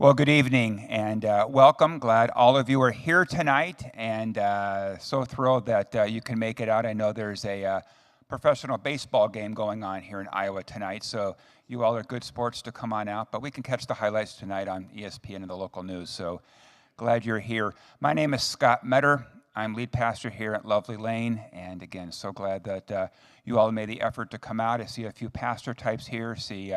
Well, good evening and welcome. Glad all of you are here tonight, and so thrilled that you can make it out. I know there's a professional baseball game going on here in Iowa tonight, so you all are good sports to come on out, but we can catch the highlights tonight on ESPN and the local news, so glad you're here. My name is Scott Metter. I'm lead pastor here at Lovely Lane, and again, so glad that you all made the effort to come out. I see a few pastor types here, see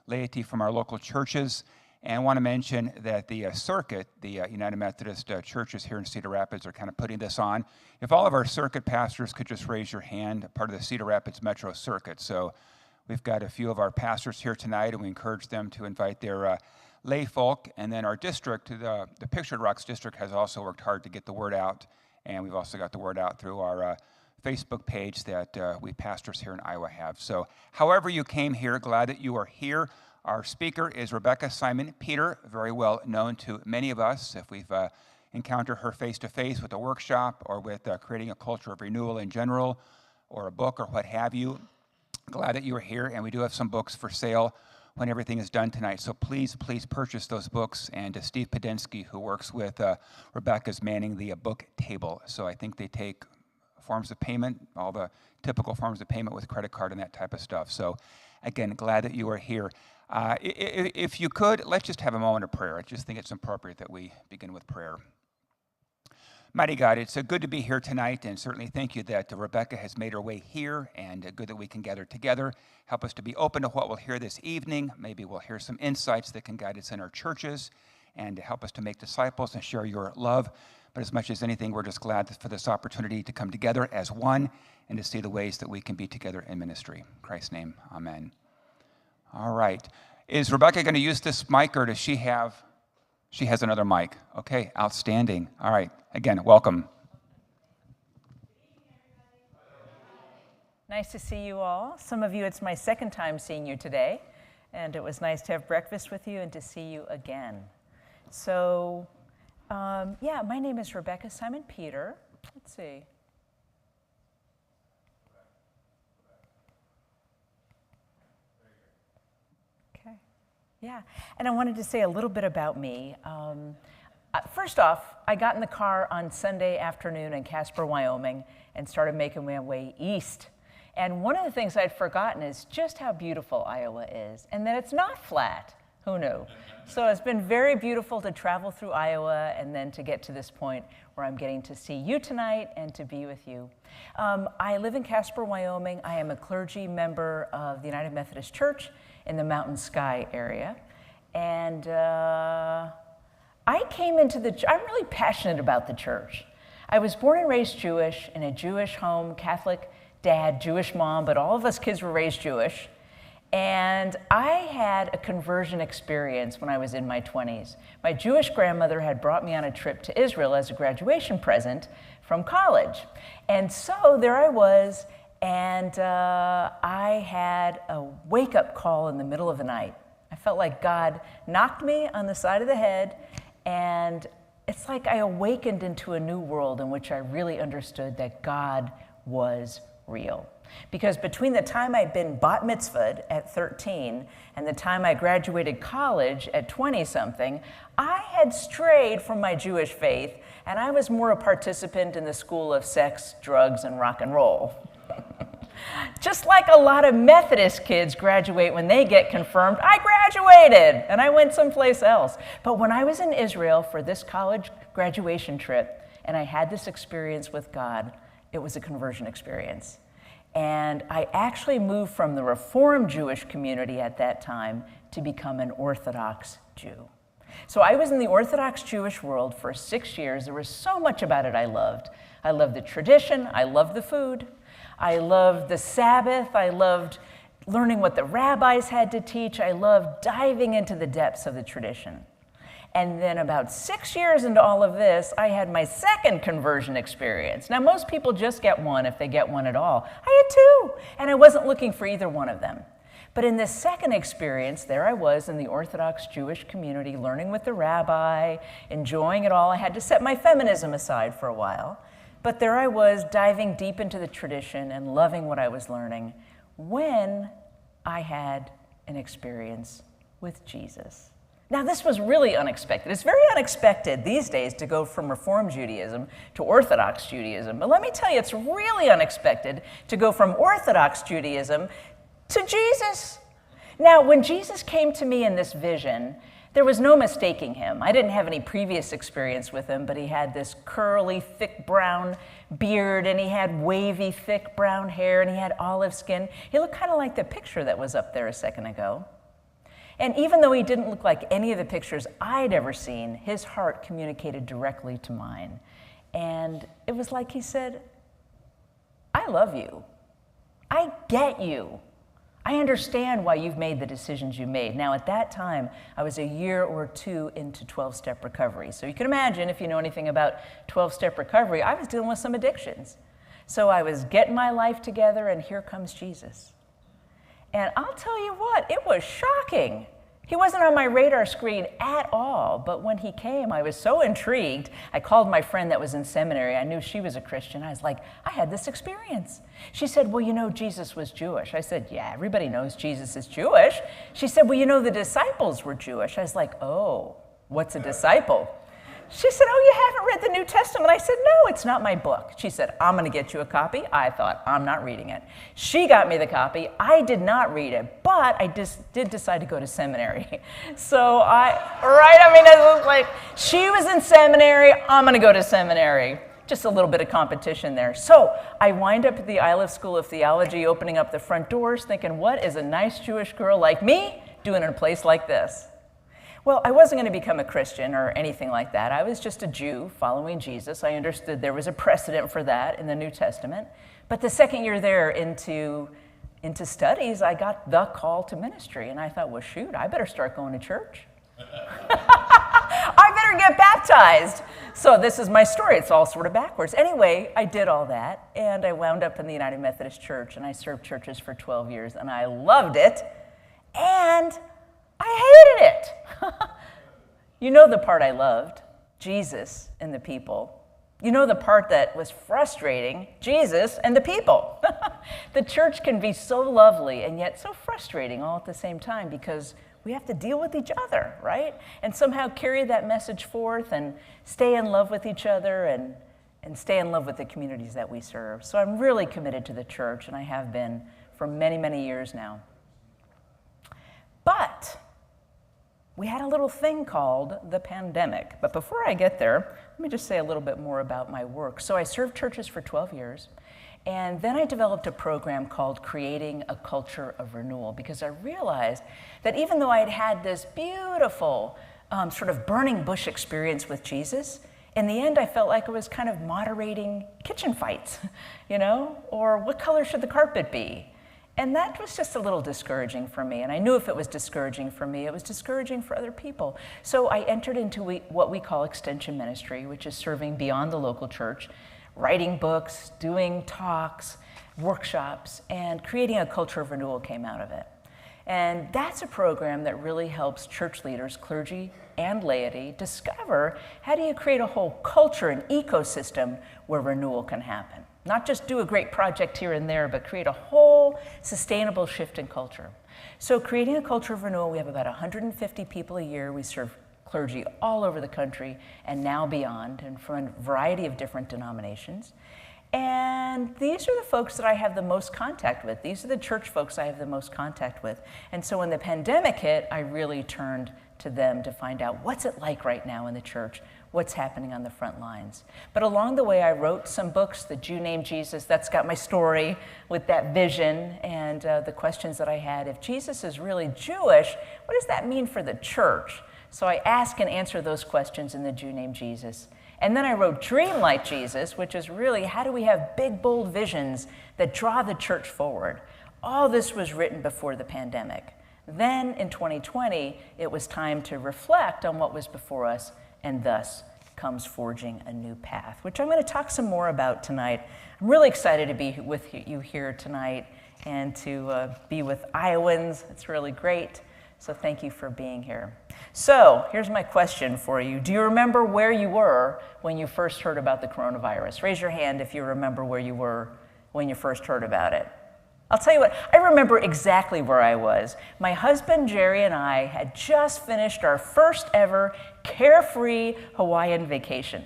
laity from our local churches. And I want to mention that the circuit, the United Methodist churches here in Cedar Rapids are kind of putting this on. If all of our circuit pastors could just raise your hand, part of the Cedar Rapids Metro Circuit. So we've got a few of our pastors here tonight, and we encourage them to invite their lay folk. And then our district, the Pictured Rocks district, has also worked hard to get the word out. And we've also got the word out through our Facebook page that we pastors here in Iowa have. So however you came here, glad that you are here. Our speaker is Rebekah Simon-Peter, very well known to many of us if we've encountered her face-to-face with a workshop or with creating a culture of renewal in general or a book or what have you. Glad that you are here, and we do have some books for sale when everything is done tonight. So please purchase those books. And Steve Podensky, who works with Rebekah, is manning the book table. So I think they take forms of payment, all the typical forms of payment with credit card and that type of stuff. So again, glad that you are here. If you could, let's just have a moment of prayer. I just think it's appropriate that we begin with prayer. Mighty God, it's good to be here tonight, and certainly thank you that Rebekah has made her way here, and good that we can gather together. Help us to be open to what we'll hear this evening. Maybe we'll hear some insights that can guide us in our churches and help us to make disciples and share your love. But as much as anything, we're just glad for this opportunity to come together as one and to see the ways that we can be together in ministry. In Christ's name, amen. All right. Is Rebekah going to use this mic, or does she have? She has another mic. Okay, outstanding. All right. Again, welcome. Nice to see you all. Some of you, it's my second time seeing you today, and it was nice to have breakfast with you and to see you again. So, my name is Rebekah Simon-Peter. Let's see. Yeah, and I wanted to say a little bit about me. First off, I got in the car on Sunday afternoon in Casper, Wyoming, and started making my way east. And one of the things I'd forgotten is just how beautiful Iowa is, and that it's not flat. Who knew? So it's been very beautiful to travel through Iowa and then to get to this point where I'm getting to see you tonight and to be with you. I live in Casper, Wyoming. I am a clergy member of the United Methodist Church in the Mountain Sky area. And I came into I'm really passionate about the church. I was born and raised Jewish in a Jewish home, Catholic dad, Jewish mom, but all of us kids were raised Jewish. And I had a conversion experience when I was in my 20s. My Jewish grandmother had brought me on a trip to Israel as a graduation present from college. And so there I was, and I had a wake-up call in the middle of the night. I felt like God knocked me on the side of the head, and it's like I awakened into a new world in which I really understood that God was real. Because between the time I'd been bat mitzvahed at 13 and the time I graduated college at 20-something, I had strayed from my Jewish faith, and I was more a participant in the school of sex, drugs, and rock and roll. Just like a lot of Methodist kids graduate when they get confirmed, I graduated and I went someplace else. But when I was in Israel for this college graduation trip and I had this experience with God, it was a conversion experience. And I actually moved from the Reformed Jewish community at that time to become an Orthodox Jew. So I was in the Orthodox Jewish world for 6 years. There was so much about it I loved. I loved the tradition. I loved the food. I loved the Sabbath. I loved learning what the rabbis had to teach. I loved diving into the depths of the tradition. And then about 6 years into all of this, I had my second conversion experience. Now, most people just get one if they get one at all. I had two, and I wasn't looking for either one of them. But in this second experience, there I was in the Orthodox Jewish community, learning with the rabbi, enjoying it all. I had to set my feminism aside for a while. But there I was, diving deep into the tradition and loving what I was learning, when I had an experience with Jesus. Now, this was really unexpected. It's very unexpected these days to go from Reform Judaism to Orthodox Judaism. But let me tell you, it's really unexpected to go from Orthodox Judaism to Jesus. Now, when Jesus came to me in this vision, there was no mistaking him. I didn't have any previous experience with him, but he had this curly, thick brown beard, and he had wavy, thick brown hair, and he had olive skin. He looked kind of like the picture that was up there a second ago. And even though he didn't look like any of the pictures I'd ever seen, his heart communicated directly to mine. And it was like he said, I love you. I get you. I understand why you've made the decisions you made. Now, at that time, I was a year or two into 12-step recovery. So you can imagine, if you know anything about 12-step recovery, I was dealing with some addictions. So I was getting my life together, and here comes Jesus. And I'll tell you what, it was shocking. He wasn't on my radar screen at all, but when he came, I was so intrigued. I called my friend that was in seminary. I knew she was a Christian. I was like, I had this experience. She said, well, you know, Jesus was Jewish. I said, yeah, everybody knows Jesus is Jewish. She said, well, you know, the disciples were Jewish. I was like, oh, what's a disciple? She said, oh, you haven't read the New Testament? I said, no, it's not my book. She said, I'm going to get you a copy. I thought, I'm not reading it. She got me the copy. I did not read it, but I did decide to go to seminary. So it was like, she was in seminary, I'm going to go to seminary. Just a little bit of competition there. So I wind up at the Iliff School of Theology, opening up the front doors, thinking, what is a nice Jewish girl like me doing in a place like this? Well, I wasn't going to become a Christian or anything like that. I was just a Jew following Jesus. I understood there was a precedent for that in the New Testament. But the second year there into studies, I got the call to ministry. And I thought, well, shoot, I better start going to church. I better get baptized. So this is my story. It's all sort of backwards. Anyway, I did all that, and I wound up in the United Methodist Church, and I served churches for 12 years, and I loved it. And I hated it. You know the part I loved, Jesus and the people. You know the part that was frustrating, Jesus and the people. The church can be so lovely and yet so frustrating all at the same time because we have to deal with each other, right? And somehow carry that message forth and stay in love with each other and stay in love with the communities that we serve. So I'm really committed to the church, and I have been for many, many years now. But we had a little thing called the pandemic. But before I get there, let me just say a little bit more about my work. So I served churches for 12 years, and then I developed a program called Creating a Culture of Renewal, because I realized that even though I had had this beautiful sort of burning bush experience with Jesus, in the end I felt like I was kind of moderating kitchen fights, you know, or what color should the carpet be? And that was just a little discouraging for me. And I knew if it was discouraging for me, it was discouraging for other people. So I entered into what we call extension ministry, which is serving beyond the local church, writing books, doing talks, workshops, and creating a culture of renewal came out of it. And that's a program that really helps church leaders, clergy and laity, discover how do you create a whole culture and ecosystem where renewal can happen. Not just do a great project here and there, but create a whole sustainable shift in culture. So creating a culture of renewal, we have about 150 people a year. We serve clergy all over the country and now beyond, and from a variety of different denominations. And these are the folks that I have the most contact with. These are the church folks I have the most contact with. And so when the pandemic hit, I really turned to them to find out what's it like right now in the church, what's happening on the front lines. But along the way, I wrote some books, The Jew Named Jesus, that's got my story with that vision and the questions that I had. If Jesus is really Jewish, what does that mean for the church? So I ask and answer those questions in The Jew Named Jesus. And then I wrote Dream Like Jesus, which is really how do we have big, bold visions that draw the church forward? All this was written before the pandemic. Then in 2020, it was time to reflect on what was before us, and thus comes Forging a New Path, which I'm going to talk some more about tonight. I'm really excited to be with you here tonight and to be with Iowans. It's really great. So thank you for being here. So here's my question for you. Do you remember where you were when you first heard about the coronavirus? Raise your hand if you remember where you were when you first heard about it. I'll tell you what, I remember exactly where I was. My husband, Jerry, and I had just finished our first ever carefree Hawaiian vacation.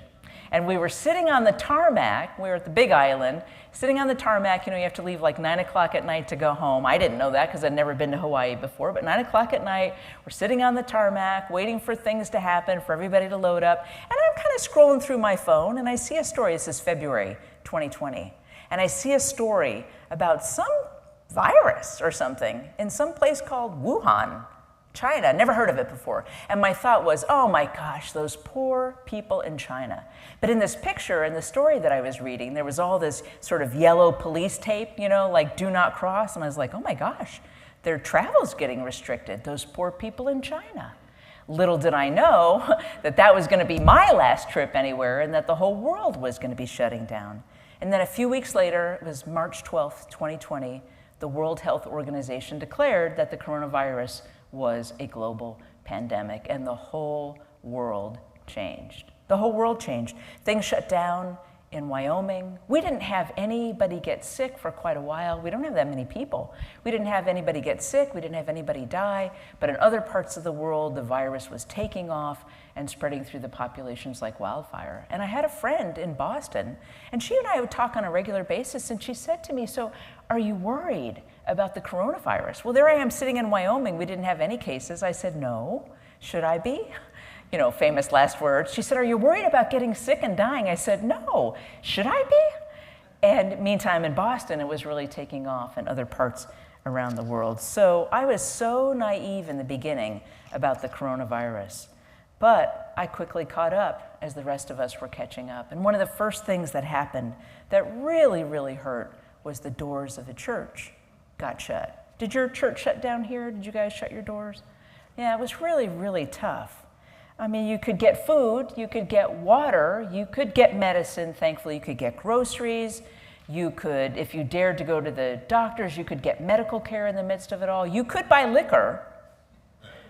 And we were sitting on the tarmac, we were at the Big Island, sitting on the tarmac, you know, you have to leave like 9 o'clock at night to go home. I didn't know that because I'd never been to Hawaii before, but 9 o'clock at night, we're sitting on the tarmac, waiting for things to happen, for everybody to load up. And I'm kind of scrolling through my phone, and I see a story, this is February 2020, and I see a story about some virus or something in some place called Wuhan, China. Never heard of it before. And my thought was, oh my gosh, those poor people in China. But in this picture, in the story that I was reading, there was all this sort of yellow police tape, you know, like do not cross. And I was like, oh my gosh, their travel's getting restricted, those poor people in China. Little did I know that that was going to be my last trip anywhere and that the whole world was going to be shutting down. And then a few weeks later, it was March 12th, 2020, the World Health Organization declared that the coronavirus was a global pandemic, and the whole world changed. The whole world changed. Things shut down in Wyoming. We didn't have anybody get sick for quite a while. We don't have that many people. We didn't have anybody get sick. We didn't have anybody die. But in other parts of the world, the virus was taking off and spreading through the populations like wildfire. And I had a friend in Boston, and she and I would talk on a regular basis, and she said to me, so are you worried about the coronavirus? Well, there I am sitting in Wyoming. We didn't have any cases. I said, no. Should I be? You know, famous last words. She said, are you worried about getting sick and dying? I said, no. Should I be? And meantime, in Boston, it was really taking off in other parts around the world. So I was so naive in the beginning about the coronavirus. But I quickly caught up as the rest of us were catching up. And one of the first things that happened that really, really hurt was the doors of the church got shut. Did your church shut down here? Did you guys shut your doors? Yeah, it was really, really tough. I mean, you could get food, you could get water, you could get medicine, thankfully you could get groceries, you could, if you dared to go to the doctors, you could get medical care in the midst of it all. You could buy liquor,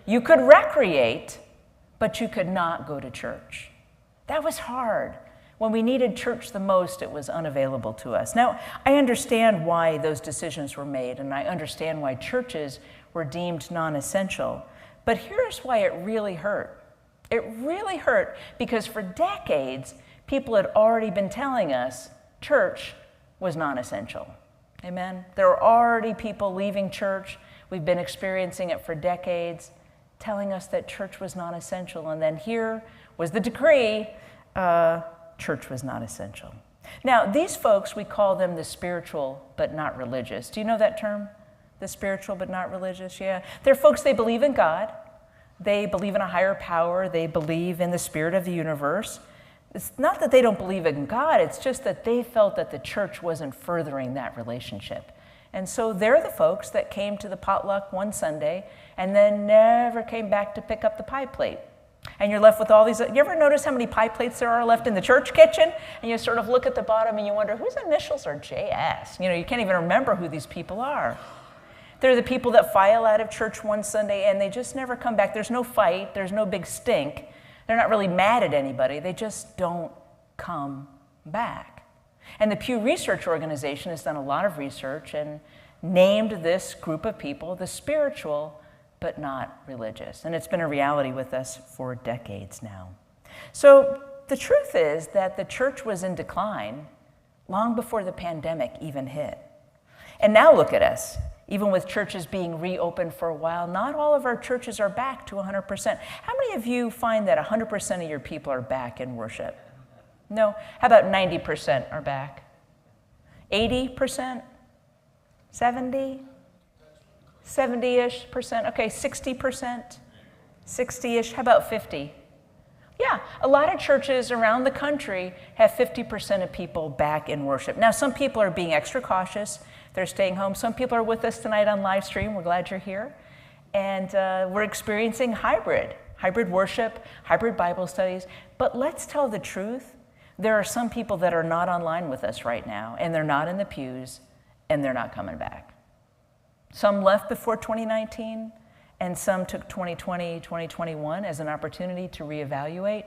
you could recreate, but you could not go to church. That was hard. When we needed church the most, it was unavailable to us. Now, I understand why those decisions were made, and I understand why churches were deemed non-essential. But here's why it really hurt. It really hurt because for decades, people had already been telling us church was non-essential. Amen? There were already people leaving church. We've been experiencing it for decades, telling us that church was non-essential. And then here was the decree, church was not essential. Now, these folks, we call them the spiritual but not religious. Do you know that term? The spiritual but not religious? Yeah. They're folks, they believe in God. They believe in a higher power. They believe in the spirit of the universe. It's not that they don't believe in God. It's just that they felt that the church wasn't furthering that relationship. And so they're the folks that came to the potluck one Sunday and then never came back to pick up the pie plate. And you're left with all these, you ever notice how many pie plates there are left in the church kitchen? And you sort of look at the bottom and you wonder, whose initials are JS? You know, you can't even remember who these people are. They're the people that file out of church one Sunday and they just never come back. There's no fight, there's no big stink. They're not really mad at anybody, they just don't come back. And the Pew Research Organization has done a lot of research and named this group of people the spiritual but not religious. And it's been a reality with us for decades now. So the truth is that the church was in decline long before the pandemic even hit. And now look at us. Even with churches being reopened for a while, not all of our churches are back to 100%. How many of you find that 100% of your people are back in worship? No? How about 90% are back? 80%? 70? 70-ish percent? Okay, 60%? 60-ish? How about 50? Yeah, a lot of churches around the country have 50% of people back in worship. Now, some people are being extra cautious. They're staying home. Some people are with us tonight on live stream. We're glad you're here. And we're experiencing hybrid worship, hybrid Bible studies. But let's tell the truth. There are some people that are not online with us right now, and they're not in the pews, and they're not coming back. Some left before 2019, and some took 2020, 2021 as an opportunity to reevaluate.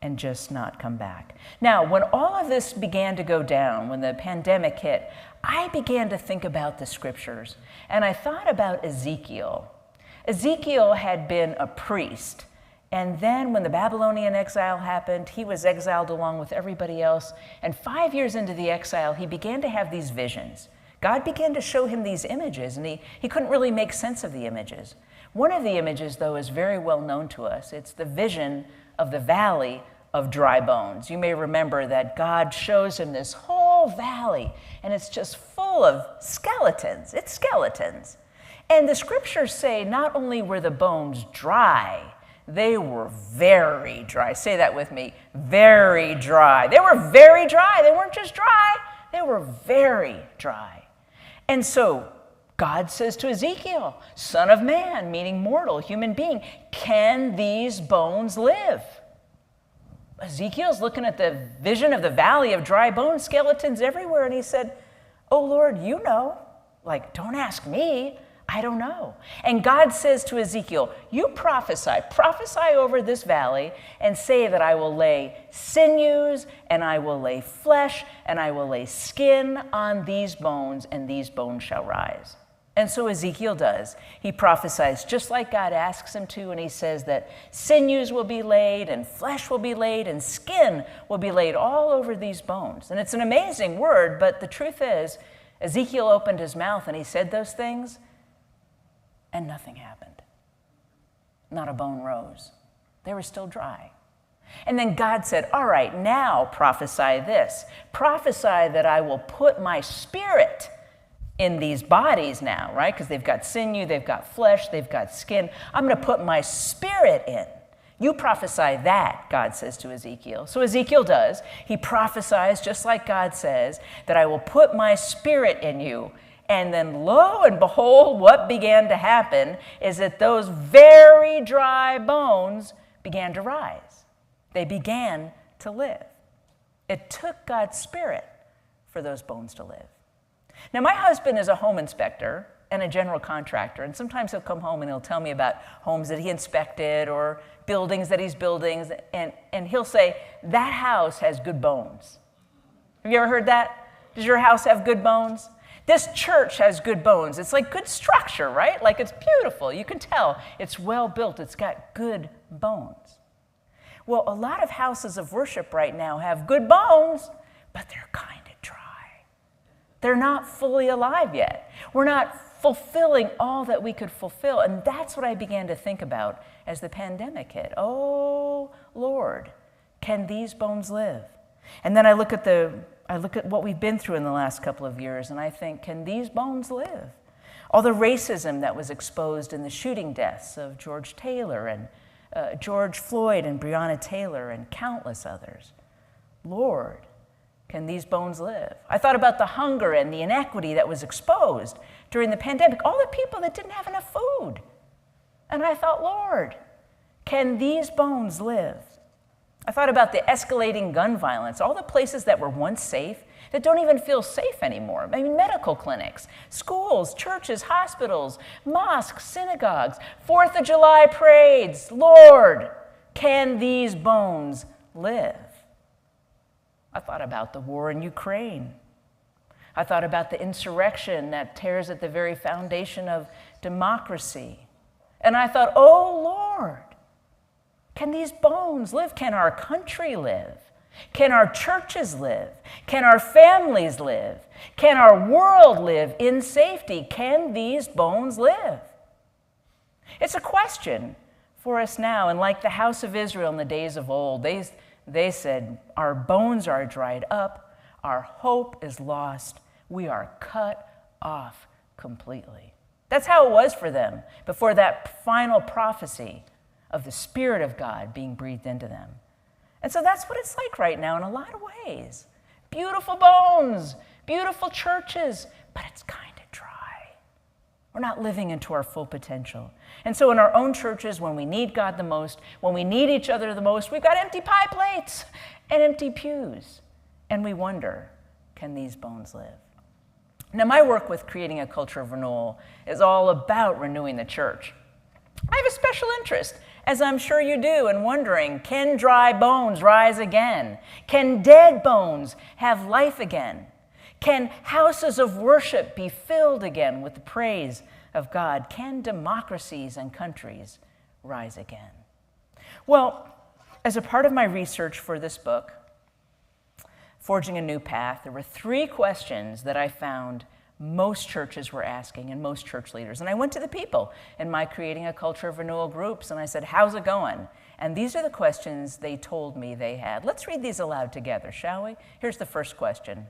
and just not come back. Now, when all of this began to go down, when the pandemic hit, I began to think about the scriptures, and I thought about Ezekiel. Ezekiel had been a priest, and then when the Babylonian exile happened, he was exiled along with everybody else, and 5 years into the exile, he began to have these visions. God began to show him these images, and he couldn't really make sense of the images. One of the images, though, is very well known to us. It's the vision of the valley of dry bones. You may remember that God shows him this whole valley, and it's just full of skeletons. It's skeletons. And the scriptures say not only were the bones dry, they were very dry. Say that with me, very dry. They were very dry. They weren't just dry, they were very dry. And so God says to Ezekiel, son of man, meaning mortal, human being, can these bones live? Ezekiel's looking at the vision of the valley of dry bones, skeletons everywhere, and he said, oh Lord, you know. Like, don't ask me, I don't know. And God says to Ezekiel, you prophesy over this valley and say that I will lay sinews and I will lay flesh and I will lay skin on these bones and these bones shall rise. And so Ezekiel does. He prophesies just like God asks him to, and he says that sinews will be laid and flesh will be laid and skin will be laid all over these bones. And it's an amazing word, but the truth is, Ezekiel opened his mouth and he said those things, and nothing happened. Not a bone rose. They were still dry. And then God said, all right, now prophesy this. Prophesy that I will put my spirit in these bodies now, right? Because they've got sinew, they've got flesh, they've got skin. I'm going to put my spirit in. You prophesy that, God says to Ezekiel. So Ezekiel does. He prophesies just like God says, that I will put my spirit in you. And then lo and behold, what began to happen is that those very dry bones began to rise. They began to live. It took God's spirit for those bones to live. Now, my husband is a home inspector and a general contractor, and sometimes he'll come home and he'll tell me about homes that he inspected or buildings that he's building, and he'll say, that house has good bones. Have you ever heard that? Does your house have good bones? This church has good bones. It's like good structure, right? Like it's beautiful. You can tell it's well built. It's got good bones. Well, a lot of houses of worship right now have good bones, but they're kind of dry. They're not fully alive yet. We're not fulfilling all that we could fulfill. And that's what I began to think about as the pandemic hit. Oh, Lord, can these bones live? And then I look at what we've been through in the last couple of years, and I think, can these bones live? All the racism that was exposed in the shooting deaths of George Taylor and George Floyd and Breonna Taylor and countless others. Lord, can these bones live? I thought about the hunger and the inequity that was exposed during the pandemic, all the people that didn't have enough food. And I thought, Lord, can these bones live? I thought about the escalating gun violence, all the places that were once safe that don't even feel safe anymore. I mean, medical clinics, schools, churches, hospitals, mosques, synagogues, 4th of July parades. Lord, can these bones live? I thought about the war in Ukraine. I thought about the insurrection that tears at the very foundation of democracy. And I thought, oh, Lord, can these bones live? Can our country live? Can our churches live? Can our families live? Can our world live in safety? Can these bones live? It's a question for us now. And like the house of Israel in the days of old, they said, our bones are dried up, our hope is lost, we are cut off completely. That's how it was for them before that final prophecy of the Spirit of God being breathed into them. And so that's what it's like right now in a lot of ways. Beautiful bones, beautiful churches, but it's kind of dry. We're not living into our full potential. And so in our own churches, when we need God the most, when we need each other the most, we've got empty pie plates and empty pews. And we wonder, can these bones live? Now, my work with creating a culture of renewal is all about renewing the church. I have a special interest as I'm sure you do, and wondering, can dry bones rise again? Can dead bones have life again? Can houses of worship be filled again with the praise of God? Can democracies and countries rise again? Well, as a part of my research for this book, Forging a New Path, there were 3 questions that I found most churches were asking and most church leaders. And I went to the people in my Creating a Culture of Renewal groups and I said, how's it going? And these are the questions they told me they had. Let's read these aloud together, shall we? Here's the first question.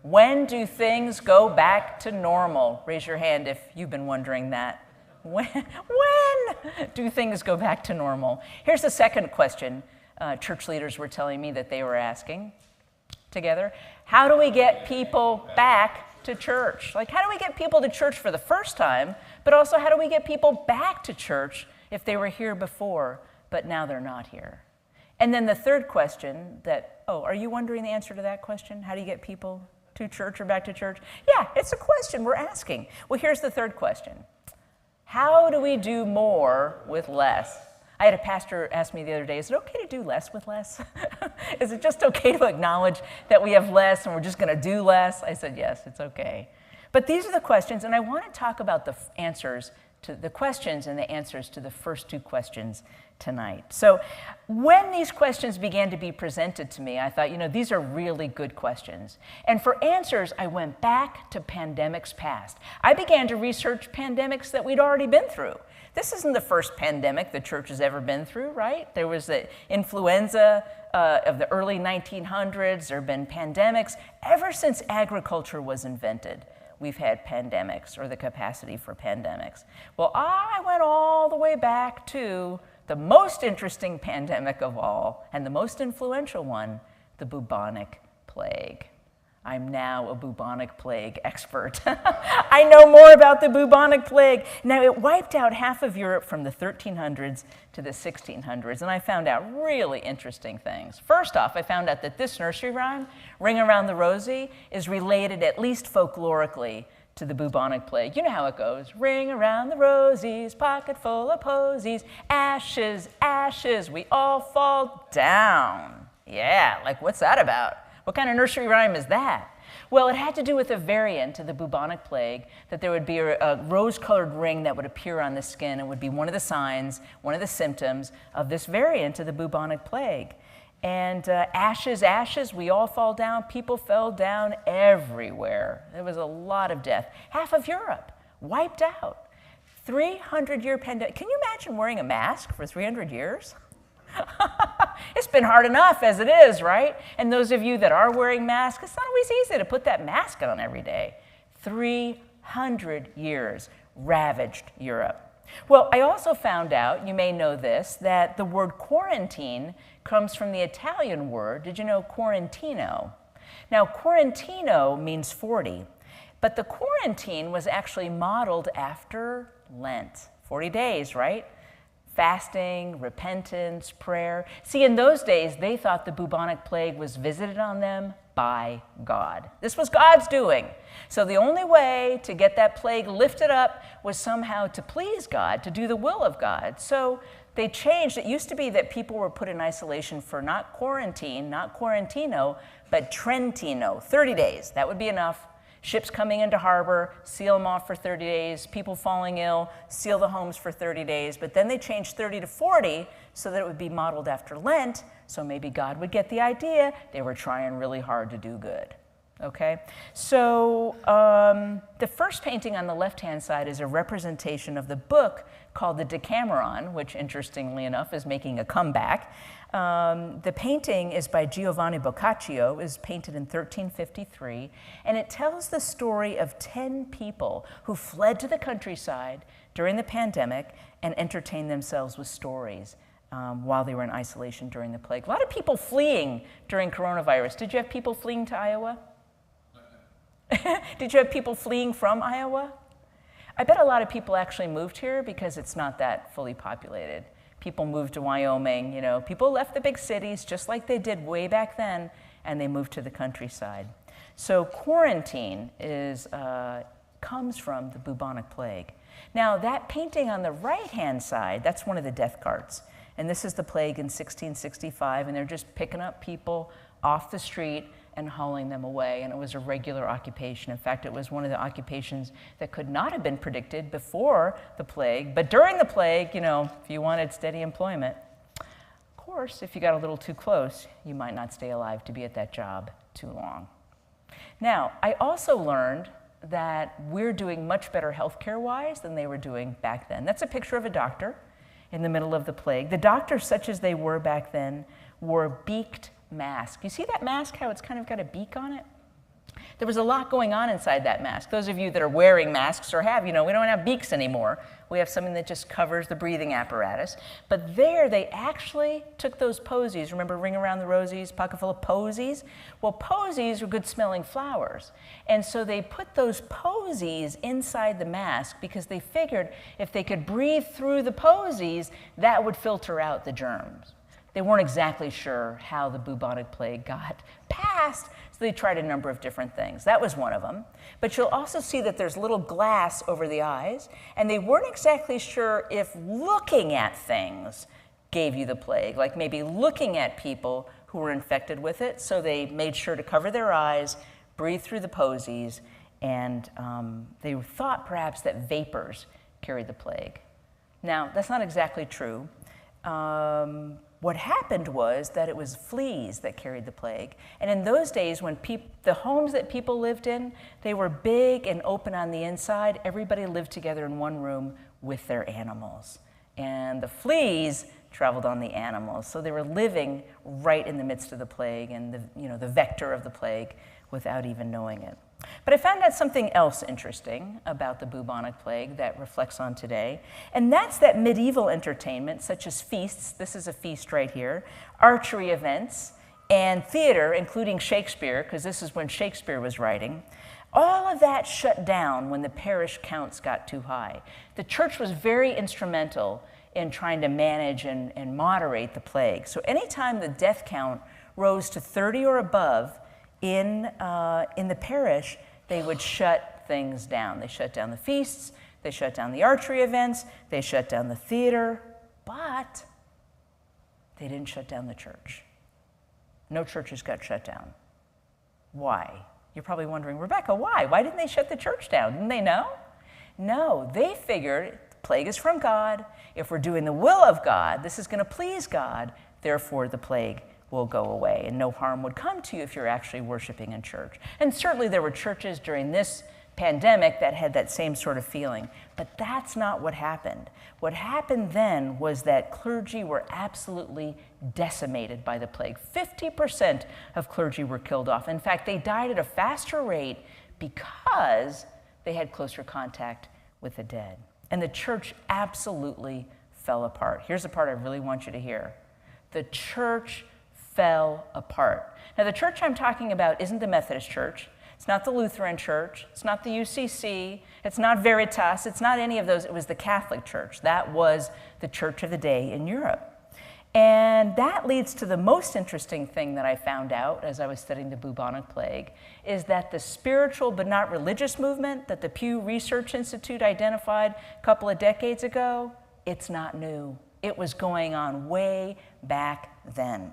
When do things go back to normal? Raise your hand if you've been wondering that. When do things go back to normal? Here's the second question church leaders were telling me that they were asking together. How do we get people back to church? Like, how do we get people to church for the first time, but also how do we get people back to church if they were here before, but now they're not here? And then the third question are you wondering the answer to that question? How do you get people to church or back to church? Yeah, it's a question we're asking. Well, here's the third question. How do we do more with less? I had a pastor ask me the other day, is it okay to do less with less? Is it just okay to acknowledge that we have less and we're just going to do less? I said, yes, it's okay. But these are the questions, and I want to talk about the answers to the questions and the answers to the first 2 questions tonight. So when these questions began to be presented to me, I thought, these are really good questions. And for answers, I went back to pandemics past. I began to research pandemics that we'd already been through. This isn't the first pandemic the church has ever been through, right? There was the influenza of the early 1900s. There have been pandemics ever since agriculture was invented. We've had pandemics, or the capacity for pandemics. Well, I went all the way back to the most interesting pandemic of all, and the most influential one, the Bubonic Plague. I'm now a Bubonic Plague expert. I know more about the Bubonic Plague. Now, it wiped out half of Europe from the 1300s to the 1600s, and I found out really interesting things. First off, I found out that this nursery rhyme, Ring Around the Rosie, is related, at least folklorically, to the Bubonic Plague. You know how it goes. Ring around the rosies, pocket full of posies, ashes, ashes, we all fall down. Yeah, like what's that about? What kind of nursery rhyme is that? Well, it had to do with a variant of the Bubonic Plague, that there would be a rose-colored ring that would appear on the skin and would be one of the signs, one of the symptoms of this variant of the Bubonic Plague. And ashes, ashes, we all fall down. People fell down everywhere. There was a lot of death. Half of Europe wiped out. 300-year pandemic. Can you imagine wearing a mask for 300 years? It's been hard enough as it is, right? And those of you that are wearing masks, it's not always easy to put that mask on every day. 300 years ravaged Europe. Well, I also found out, you may know this, that the word quarantine comes from the Italian word, did you know, quarantino? Now, quarantino means 40, but the quarantine was actually modeled after Lent. 40 days, right? Fasting, repentance, prayer. See, in those days, they thought the Bubonic Plague was visited on them by God. This was God's doing. So the only way to get that plague lifted up was somehow to please God, to do the will of God. So they changed. It used to be that people were put in isolation for not quarantine, not quarantino, but Trentino, 30 days. That would be enough. Ships coming into harbor, seal them off for 30 days, people falling ill, seal the homes for 30 days. But then they changed 30 to 40 so that it would be modeled after Lent, so maybe God would get the idea. They were trying really hard to do good. Okay? So the first painting on the left-hand side is a representation of the book called the Decameron, which, interestingly enough, is making a comeback. The painting is by Giovanni Boccaccio, is painted in 1353, and it tells the story of 10 people who fled to the countryside during the pandemic and entertained themselves with stories while they were in isolation during the plague. A lot of people fleeing during coronavirus. Did you have people fleeing to Iowa? Did you have people fleeing from Iowa? I bet a lot of people actually moved here because it's not that fully populated. People moved to Wyoming, you know. People left the big cities just like they did way back then, and they moved to the countryside. So quarantine comes from the bubonic plague. Now, that painting on the right-hand side, that's one of the death carts. And this is the plague in 1665, and they're just picking up people off the street and hauling them away, and it was a regular occupation. In fact, it was one of the occupations that could not have been predicted before the plague, but during the plague, you know, if you wanted steady employment, of course, if you got a little too close, you might not stay alive to be at that job too long. Now, I also learned that we're doing much better healthcare-wise than they were doing back then. That's a picture of a doctor in the middle of the plague. The doctors, such as they were back then, wore beaked masks. You see that mask, how it's kind of got a beak on it? There was a lot going on inside that mask. Those of you that are wearing masks or have, you know, we don't have beaks anymore. We have something that just covers the breathing apparatus. But there, they actually took those posies. Remember Ring Around the Rosies, pocket full of posies? Well, posies are good-smelling flowers. And so they put those posies inside the mask because they figured if they could breathe through the posies, that would filter out the germs. They weren't exactly sure how the bubonic plague got passed, so they tried a number of different things. That was one of them. But you'll also see that there's little glass over the eyes, and they weren't exactly sure if looking at things gave you the plague, like maybe looking at people who were infected with it, so they made sure to cover their eyes, breathe through the posies, and they thought perhaps that vapors carried the plague. Now, that's not exactly true. What happened was that it was fleas that carried the plague. And in those days, when the homes that people lived in, they were big and open on the inside. Everybody lived together in one room with their animals. And the fleas traveled on the animals. So they were living right in the midst of the plague and the vector of the plague without even knowing it. But I found out something else interesting about the bubonic plague that reflects on today, and that's that medieval entertainment, such as feasts, this is a feast right here, archery events, and theater, including Shakespeare, because this is when Shakespeare was writing, all of that shut down when the parish counts got too high. The church was very instrumental in trying to manage and moderate the plague. So anytime the death count rose to 30 or above, in the parish, they would shut things down. They shut down the feasts, they shut down the archery events, they shut down the theater, but they didn't shut down the church. No churches got shut down. Why? You're probably wondering, Rebekah, why? Why didn't they shut the church down? Didn't they know? No, they figured the plague is from God. If we're doing the will of God, this is going to please God, therefore the plague will go away, and no harm would come to you if you're actually worshiping in church. And certainly there were churches during this pandemic that had that same sort of feeling, but that's not what happened. What happened then was that clergy were absolutely decimated by the plague. 50% of clergy were killed off. In fact, they died at a faster rate because they had closer contact with the dead. And the church absolutely fell apart. Here's the part I really want you to hear. The church fell apart. Now, the church I'm talking about isn't the Methodist church. It's not the Lutheran church. It's not the UCC. It's not Veritas. It's not any of those. It was the Catholic church. That was the church of the day in Europe. And that leads to the most interesting thing that I found out as I was studying the bubonic plague, is that the spiritual but not religious movement that the Pew Research Institute identified a couple of decades ago, it's not new. It was going on way back then.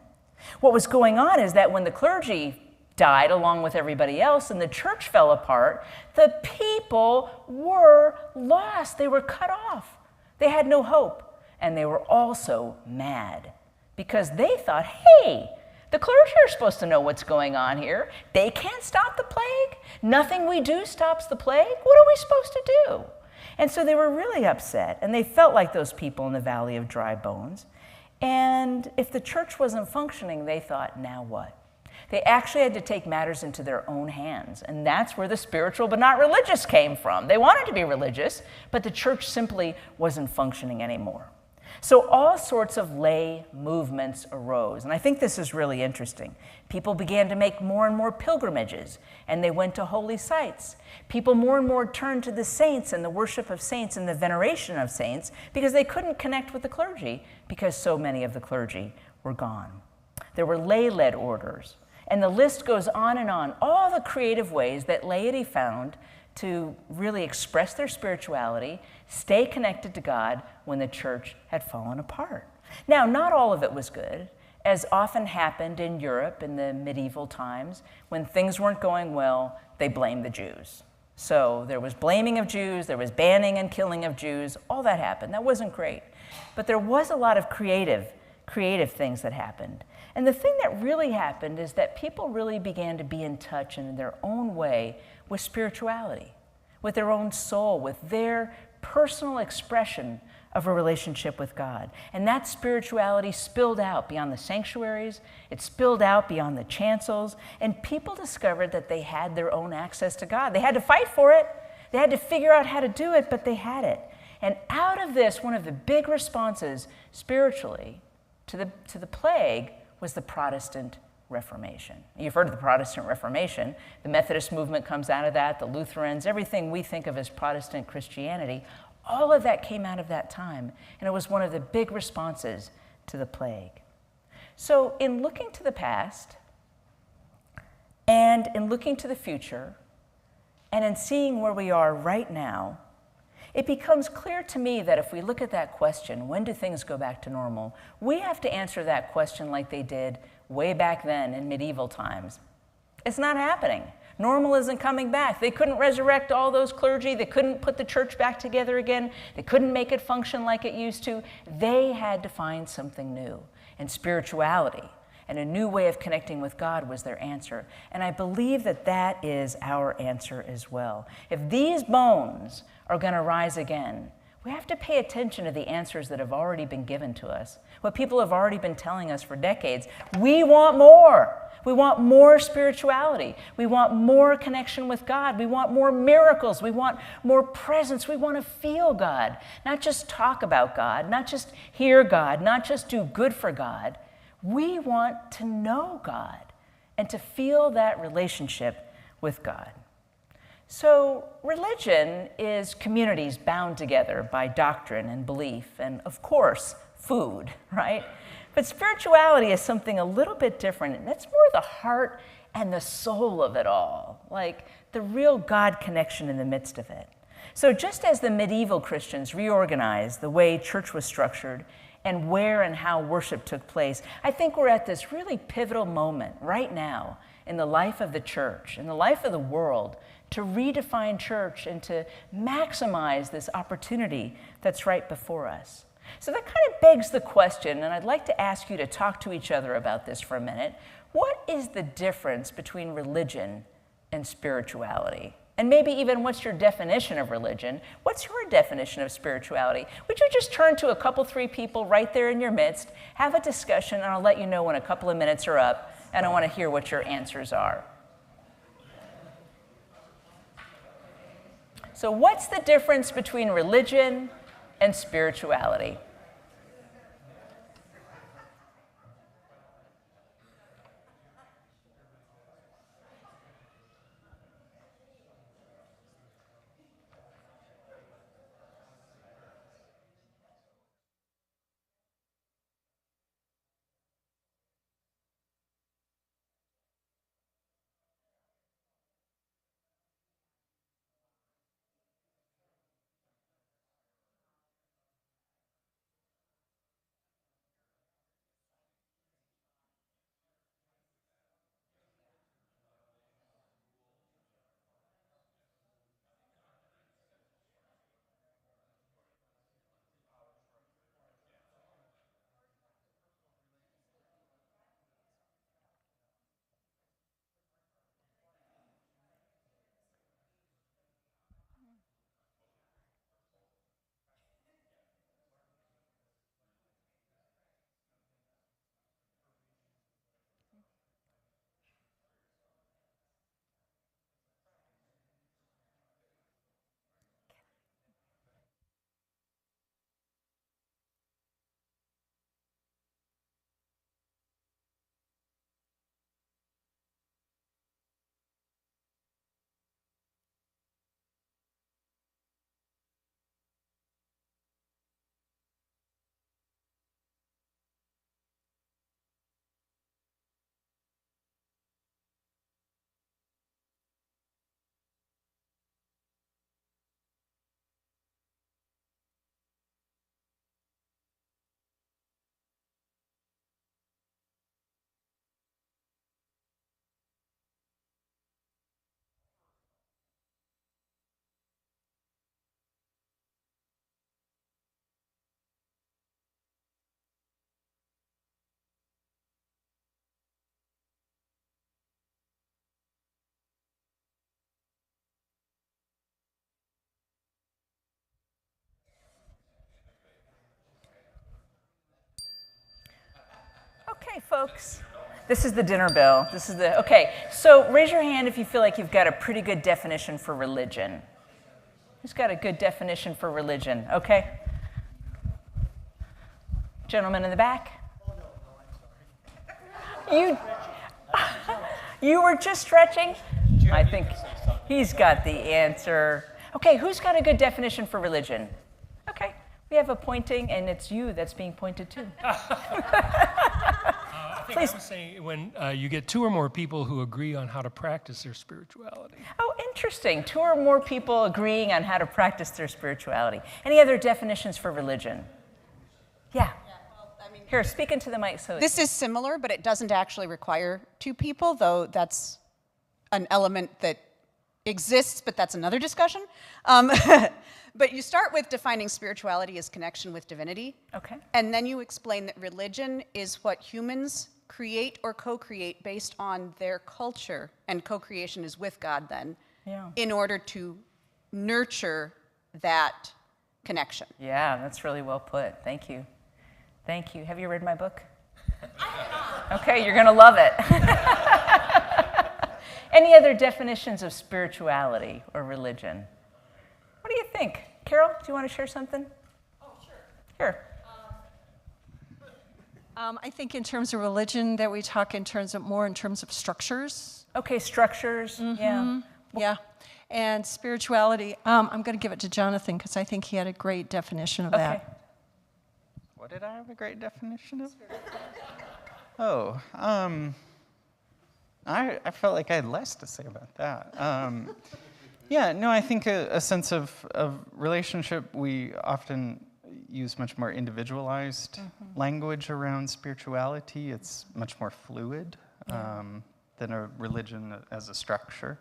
What was going on is that when the clergy died along with everybody else and the church fell apart, the people were lost. They were cut off. They had no hope. And they were also mad because they thought, hey, the clergy are supposed to know what's going on here. They can't stop the plague. Nothing we do stops the plague. What are we supposed to do? And so they were really upset, and they felt like those people in the Valley of Dry Bones. And if the church wasn't functioning, they thought, now what? They actually had to take matters into their own hands, and that's where the spiritual but not religious came from. They wanted to be religious, but the church simply wasn't functioning anymore. So all sorts of lay movements arose, and I think this is really interesting. People began to make more and more pilgrimages, and they went to holy sites. People more and more turned to the saints and the worship of saints and the veneration of saints because they couldn't connect with the clergy because so many of the clergy were gone. There were lay-led orders, and the list goes on and on, all the creative ways that laity found to really express their spirituality, stay connected to God when the church had fallen apart. Now, not all of it was good, as often happened in Europe in the medieval times. When things weren't going well, they blamed the Jews. So there was blaming of Jews, there was banning and killing of Jews, all that happened. That wasn't great. But there was a lot of creative things that happened. And the thing that really happened is that people really began to be in touch in their own way with spirituality, with their own soul, with their personal expression of a relationship with God. And that spirituality spilled out beyond the sanctuaries, it spilled out beyond the chancels, and people discovered that they had their own access to God. They had to fight for it, they had to figure out how to do it, but they had it. And out of this, one of the big responses spiritually to the plague was the Protestant Reformation. You've heard of the Protestant Reformation. The Methodist movement comes out of that, the Lutherans, everything we think of as Protestant Christianity, all of that came out of that time, and it was one of the big responses to the plague. So in looking to the past, and in looking to the future, and in seeing where we are right now, it becomes clear to me that if we look at that question, when do things go back to normal, we have to answer that question like they did way back then in medieval times. It's not happening. Normal isn't coming back. They couldn't resurrect all those clergy. They couldn't put the church back together again. They couldn't make it function like it used to. They had to find something new. And spirituality and a new way of connecting with God was their answer. And I believe that that is our answer as well. If these bones are going to rise again, we have to pay attention to the answers that have already been given to us, what people have already been telling us for decades. We want more. We want more spirituality. We want more connection with God. We want more miracles. We want more presence. We want to feel God, not just talk about God, not just hear God, not just do good for God. We want to know God and to feel that relationship with God. So religion is communities bound together by doctrine and belief and, of course, food, right? But spirituality is something a little bit different. That's more the heart and the soul of it all, like the real God connection in the midst of it. So just as the medieval Christians reorganized the way church was structured and where and how worship took place, I think we're at this really pivotal moment right now in the life of the church, in the life of the world, to redefine church and to maximize this opportunity that's right before us. So that kind of begs the question, and I'd like to ask you to talk to each other about this for a minute. What is the difference between religion and spirituality? And maybe even what's your definition of religion? What's your definition of spirituality? Would you just turn to a couple, three people right there in your midst, have a discussion, and I'll let you know when a couple of minutes are up, and I want to hear what your answers are. So what's the difference between religion and spirituality? folks. This is the dinner bell. Okay, so raise your hand if you feel like you've got a pretty good definition for religion. Who's got a good definition for religion? Okay. Gentleman in the back. Oh, no, I'm sorry. You were just stretching? I think he's got the answer. Okay, who's got a good definition for religion? Okay, we have a pointing, and it's you that's being pointed to. I think I was saying when you get two or more people who agree on how to practice their spirituality. Oh, interesting. Two or more people agreeing on how to practice their spirituality. Any other definitions for religion? Yeah. Here, speak into the mic. So this is similar, but it doesn't actually require two people, though that's an element that exists, but that's another discussion. But you start with defining spirituality as connection with divinity. Okay. And then you explain that religion is what humans create or co-create based on their culture, and co-creation is with God then, in order to nurture that connection. Yeah, that's really well put. Thank you. Thank you. Have you read my book? Okay, you're going to love it. Any other definitions of spirituality or religion? What do you think? Carol, do you want to share something? Oh, sure. Here. I think in terms of religion that we talk in terms of structures. Okay, structures. Yeah. Yeah. And spirituality, I'm going to give it to Jonathan because I think he had a great definition of that. What did I have a great definition of? Oh, I felt like I had less to say about that. Yeah, no, I think a sense of relationship, we often use much more individualized language around spirituality. It's much more fluid than a religion as a structure.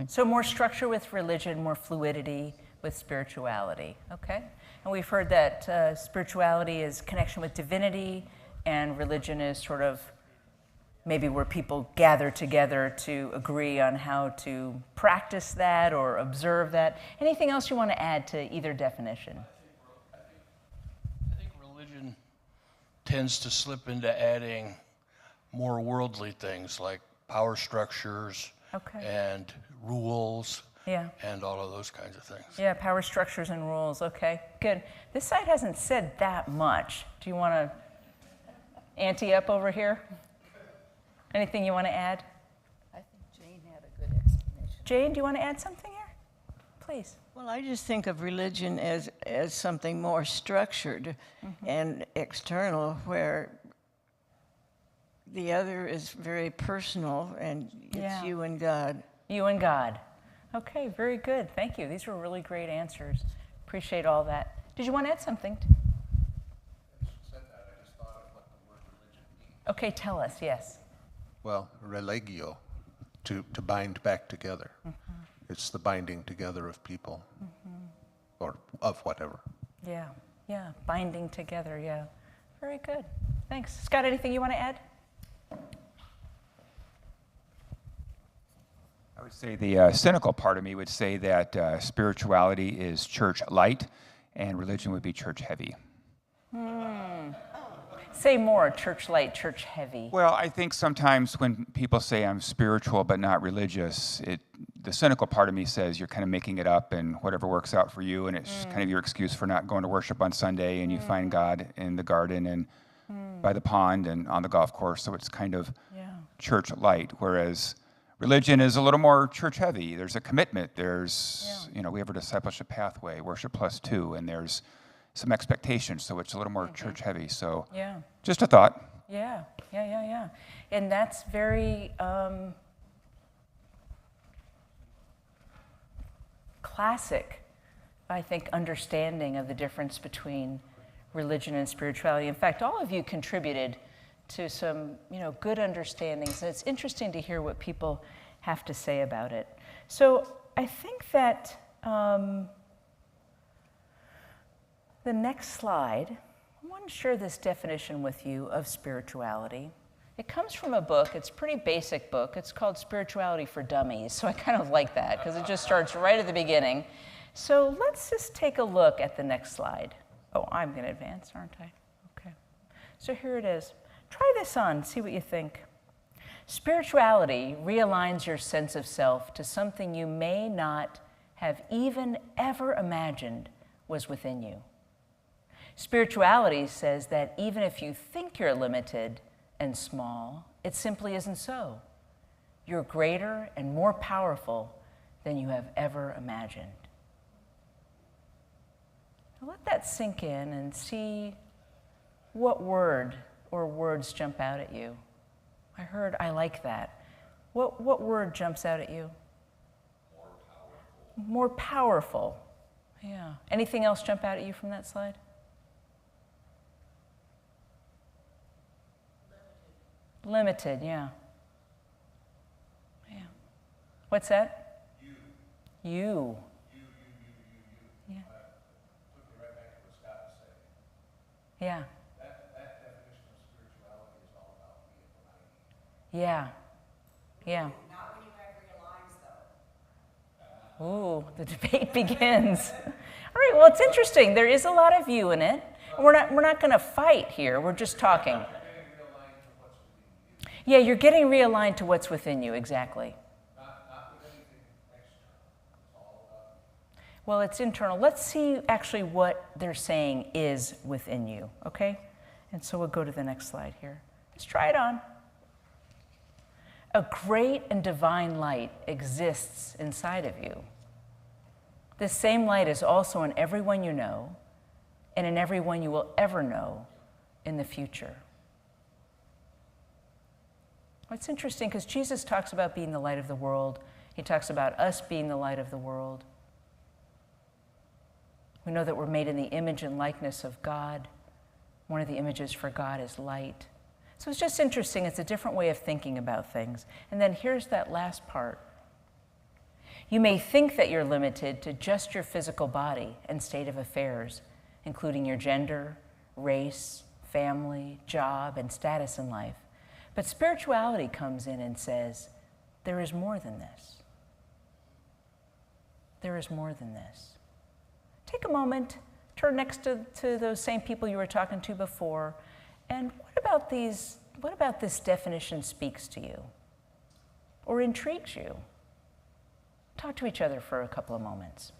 So more structure with religion, more fluidity with spirituality, okay? And we've heard that spirituality is connection with divinity, and religion is sort of maybe where people gather together to agree on how to practice that or observe that. Anything else you want to add to either definition? I think religion tends to slip into adding more worldly things like power structures and rules. Yeah. And all of those kinds of things. Yeah, power structures and rules. Okay, good. This side hasn't said that much. Do you want to ante up over here? Anything you want to add? I think Jane had a good explanation. Jane, do you want to add something here? Please. Well, I just think of religion as something more structured and external, where the other is very personal, and it's you and God. You and God. Okay, very good. Thank you. These were really great answers. Appreciate all that. Did you want to add something? I said that. I just thought of what the word religion means. Okay, tell us. Yes. Well, religio, to bind back together. It's the binding together of people, or of whatever. Yeah, binding together, yeah. Very good. Thanks. Scott, anything you want to add? I would say the cynical part of me would say that spirituality is church light and religion would be church heavy. Say more, church light, church heavy. Well, I think sometimes when people say I'm spiritual but not religious, the cynical part of me says you're kind of making it up and whatever works out for you, and it's kind of your excuse for not going to worship on Sunday, and you find God in the garden and by the pond and on the golf course, so it's kind of church light, whereas religion is a little more church heavy. There's a commitment. There's, we have a discipleship pathway, worship +2, and there's some expectations, so it's a little more church heavy. So just a thought. Yeah. And that's very classic, I think, understanding of the difference between religion and spirituality. In fact, all of you contributed to some, good understandings. And it's interesting to hear what people have to say about it. So I think that the next slide, I want to share this definition with you of spirituality. It comes from a book. It's a pretty basic book. It's called Spirituality for Dummies. So I kind of like that because it just starts right at the beginning. So let's just take a look at the next slide. Oh, I'm going to advance, aren't I? Okay. So here it is. Try this on, see what you think. Spirituality realigns your sense of self to something you may not have even ever imagined was within you. Spirituality says that even if you think you're limited and small, it simply isn't so. You're greater and more powerful than you have ever imagined. Now let that sink in and see what word or words jump out at you. I heard, I like that. What word jumps out at you? More powerful. Yeah. Anything else jump out at you from that slide? Limited, yeah. Yeah. What's that? You. Yeah. Yeah. Yeah. Yeah. Not when you have real lines, though. Ooh, the debate begins. All right, well, it's interesting. There is a lot of you in it. We're not going to fight here. We're just talking. Yeah, you're getting realigned to what's within you, exactly. Well, it's internal. Let's see actually what they're saying is within you, okay? And so we'll go to the next slide here. Let's try it on. A great and divine light exists inside of you. This same light is also in everyone you know and in everyone you will ever know in the future. It's interesting because Jesus talks about being the light of the world. He talks about us being the light of the world. We know that we're made in the image and likeness of God. One of the images for God is light. So it's just interesting. It's a different way of thinking about things. And then here's that last part. You may think that you're limited to just your physical body and state of affairs, including your gender, race, family, job, and status in life. But spirituality comes in and says, there is more than this. There is more than this. Take a moment, turn next to those same people you were talking to before, and what about this definition speaks to you or intrigues you? Talk to each other for a couple of moments.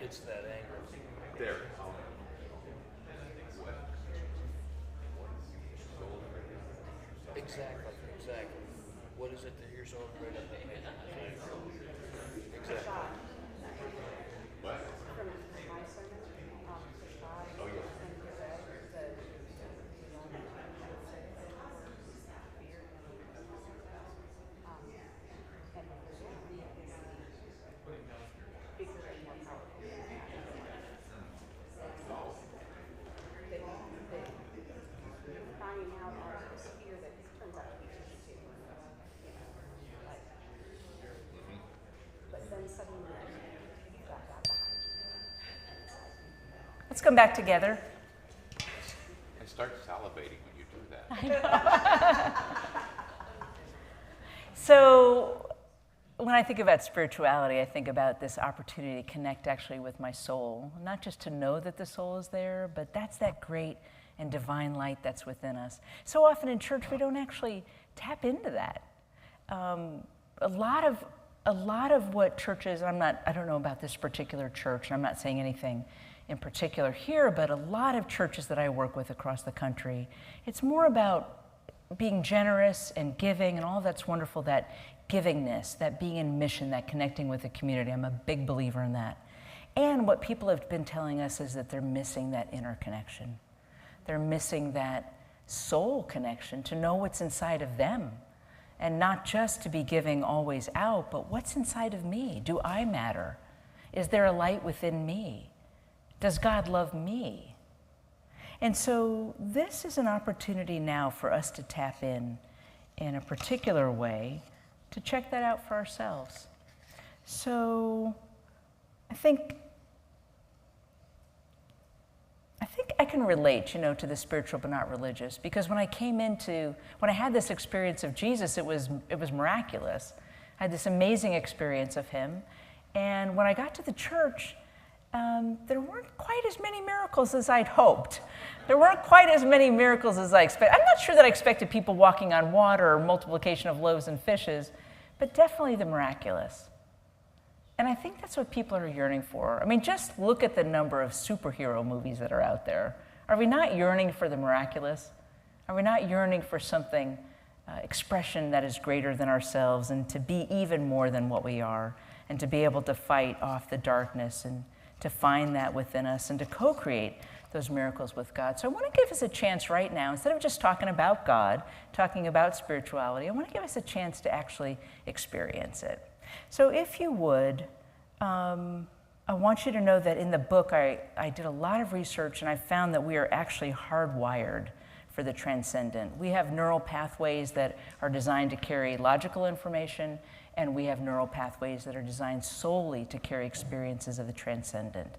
It's that anger. There. Exactly. What is it that you're so afraid of that makes you exactly. What? Oh, yeah. down on a sphere that turns out to be tissue too. But then suddenly you've got that behind you. Let's come back together. I start salivating when you do that. So when I think about spirituality, I think about this opportunity to connect actually with my soul. Not just to know that the soul is there, but that's that great and divine light that's within us. So often in church, we don't actually tap into that. A lot of what churches, I don't know about this particular church, and I'm not saying anything in particular here, but a lot of churches that I work with across the country, it's more about being generous and giving and all that's wonderful, that givingness, that being in mission, that connecting with the community. I'm a big believer in that. And what people have been telling us is that they're missing that inner connection. They're missing that soul connection, to know what's inside of them. And not just to be giving always out, but what's inside of me? Do I matter? Is there a light within me? Does God love me? And so this is an opportunity now for us to tap in a particular way to check that out for ourselves. So I think I can relate, to the spiritual but not religious, because when I had this experience of Jesus, it was miraculous. I had this amazing experience of him. And when I got to the church, there weren't quite as many miracles as I'd hoped. There weren't quite as many miracles as I expected. I'm not sure that I expected people walking on water or multiplication of loaves and fishes, but definitely the miraculous. And I think that's what people are yearning for. I mean, just look at the number of superhero movies that are out there. Are we not yearning for the miraculous? Are we not yearning for something, expression that is greater than ourselves, and to be even more than what we are, and to be able to fight off the darkness and to find that within us and to co-create those miracles with God? So I want to give us a chance right now, instead of just talking about God, talking about spirituality, I want to give us a chance to actually experience it. So if you would, I want you to know that in the book I did a lot of research, and I found that we are actually hardwired for the transcendent. We have neural pathways that are designed to carry logical information, and we have neural pathways that are designed solely to carry experiences of the transcendent.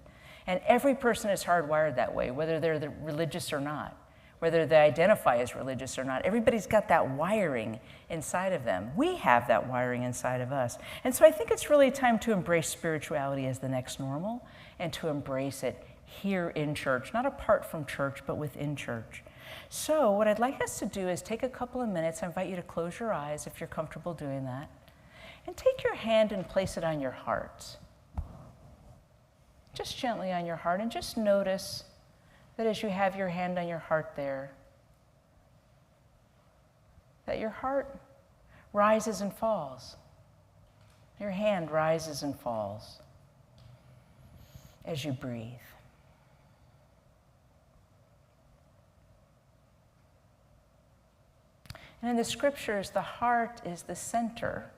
And every person is hardwired that way, whether they're religious or not, whether they identify as religious or not. Everybody's got that wiring inside of them. We have that wiring inside of us. And so I think it's really time to embrace spirituality as the next normal, and to embrace it here in church, not apart from church, but within church. So what I'd like us to do is take a couple of minutes. I invite you to close your eyes if you're comfortable doing that. And take your hand and place it on your heart. Just gently on your heart, and just notice that as you have your hand on your heart there, that your heart rises and falls. Your hand rises and falls as you breathe. And in the scriptures, the heart is the center.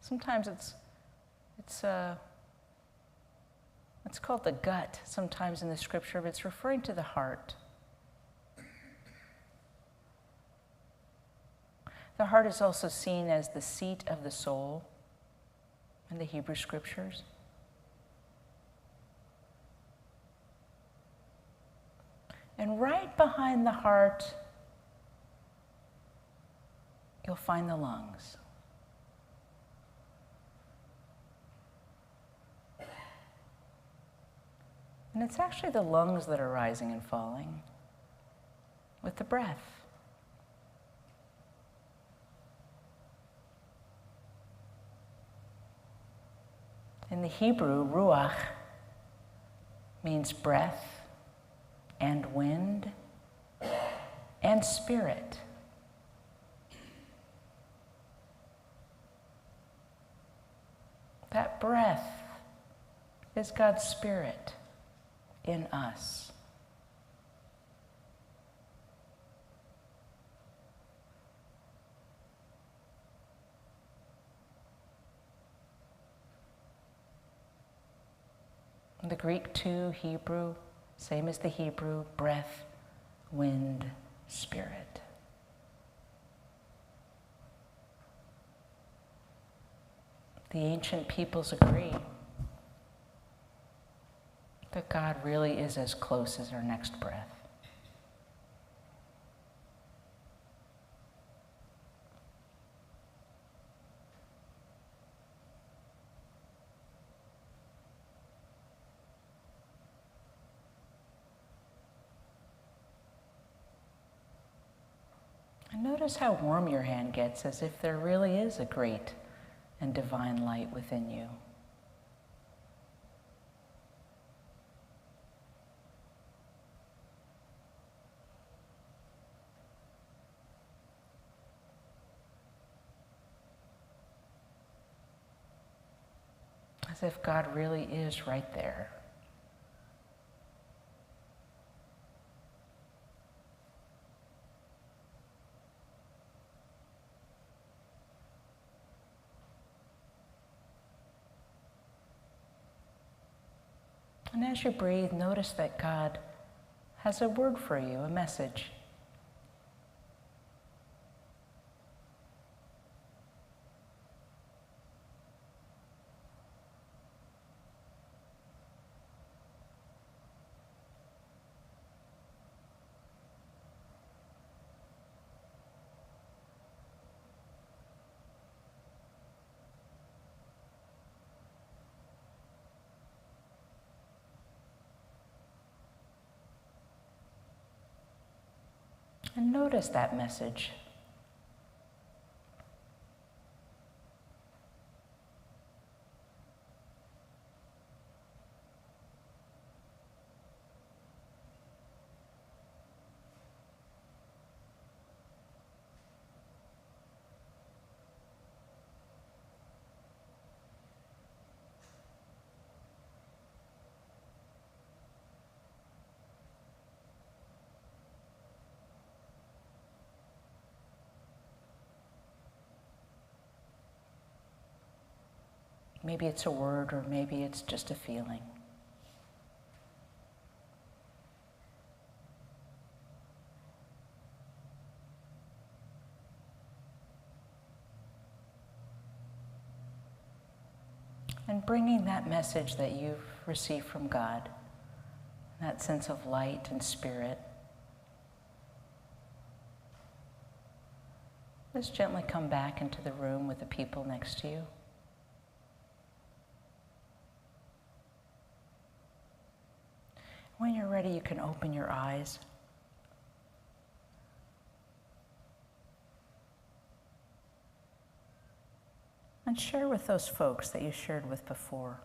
Sometimes it's called the gut sometimes in the scripture, but it's referring to the heart. The heart is also seen as the seat of the soul in the Hebrew scriptures. And right behind the heart, you'll find the lungs. And it's actually the lungs that are rising and falling with the breath. In the Hebrew, ruach means breath and wind and spirit. That breath is God's spirit in us. The Greek too, Hebrew, same as the Hebrew, breath, wind, spirit. The ancient peoples agree that God really is as close as our next breath. And notice how warm your hand gets, as if there really is a great and divine light within you. As if God really is right there. And as you breathe, notice that God has a word for you, a message. And notice that message. Maybe it's a word, or maybe it's just a feeling. And bringing that message that you've received from God, that sense of light and spirit, just gently come back into the room with the people next to you. When you're ready, you can open your eyes. And share with those folks that you shared with before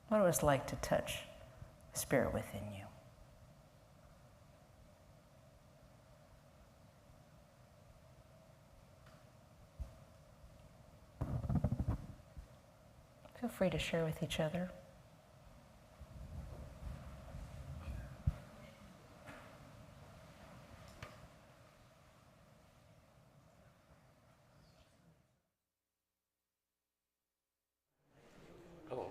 what it was like to touch the Spirit within you. Feel free to share with each other. Oh.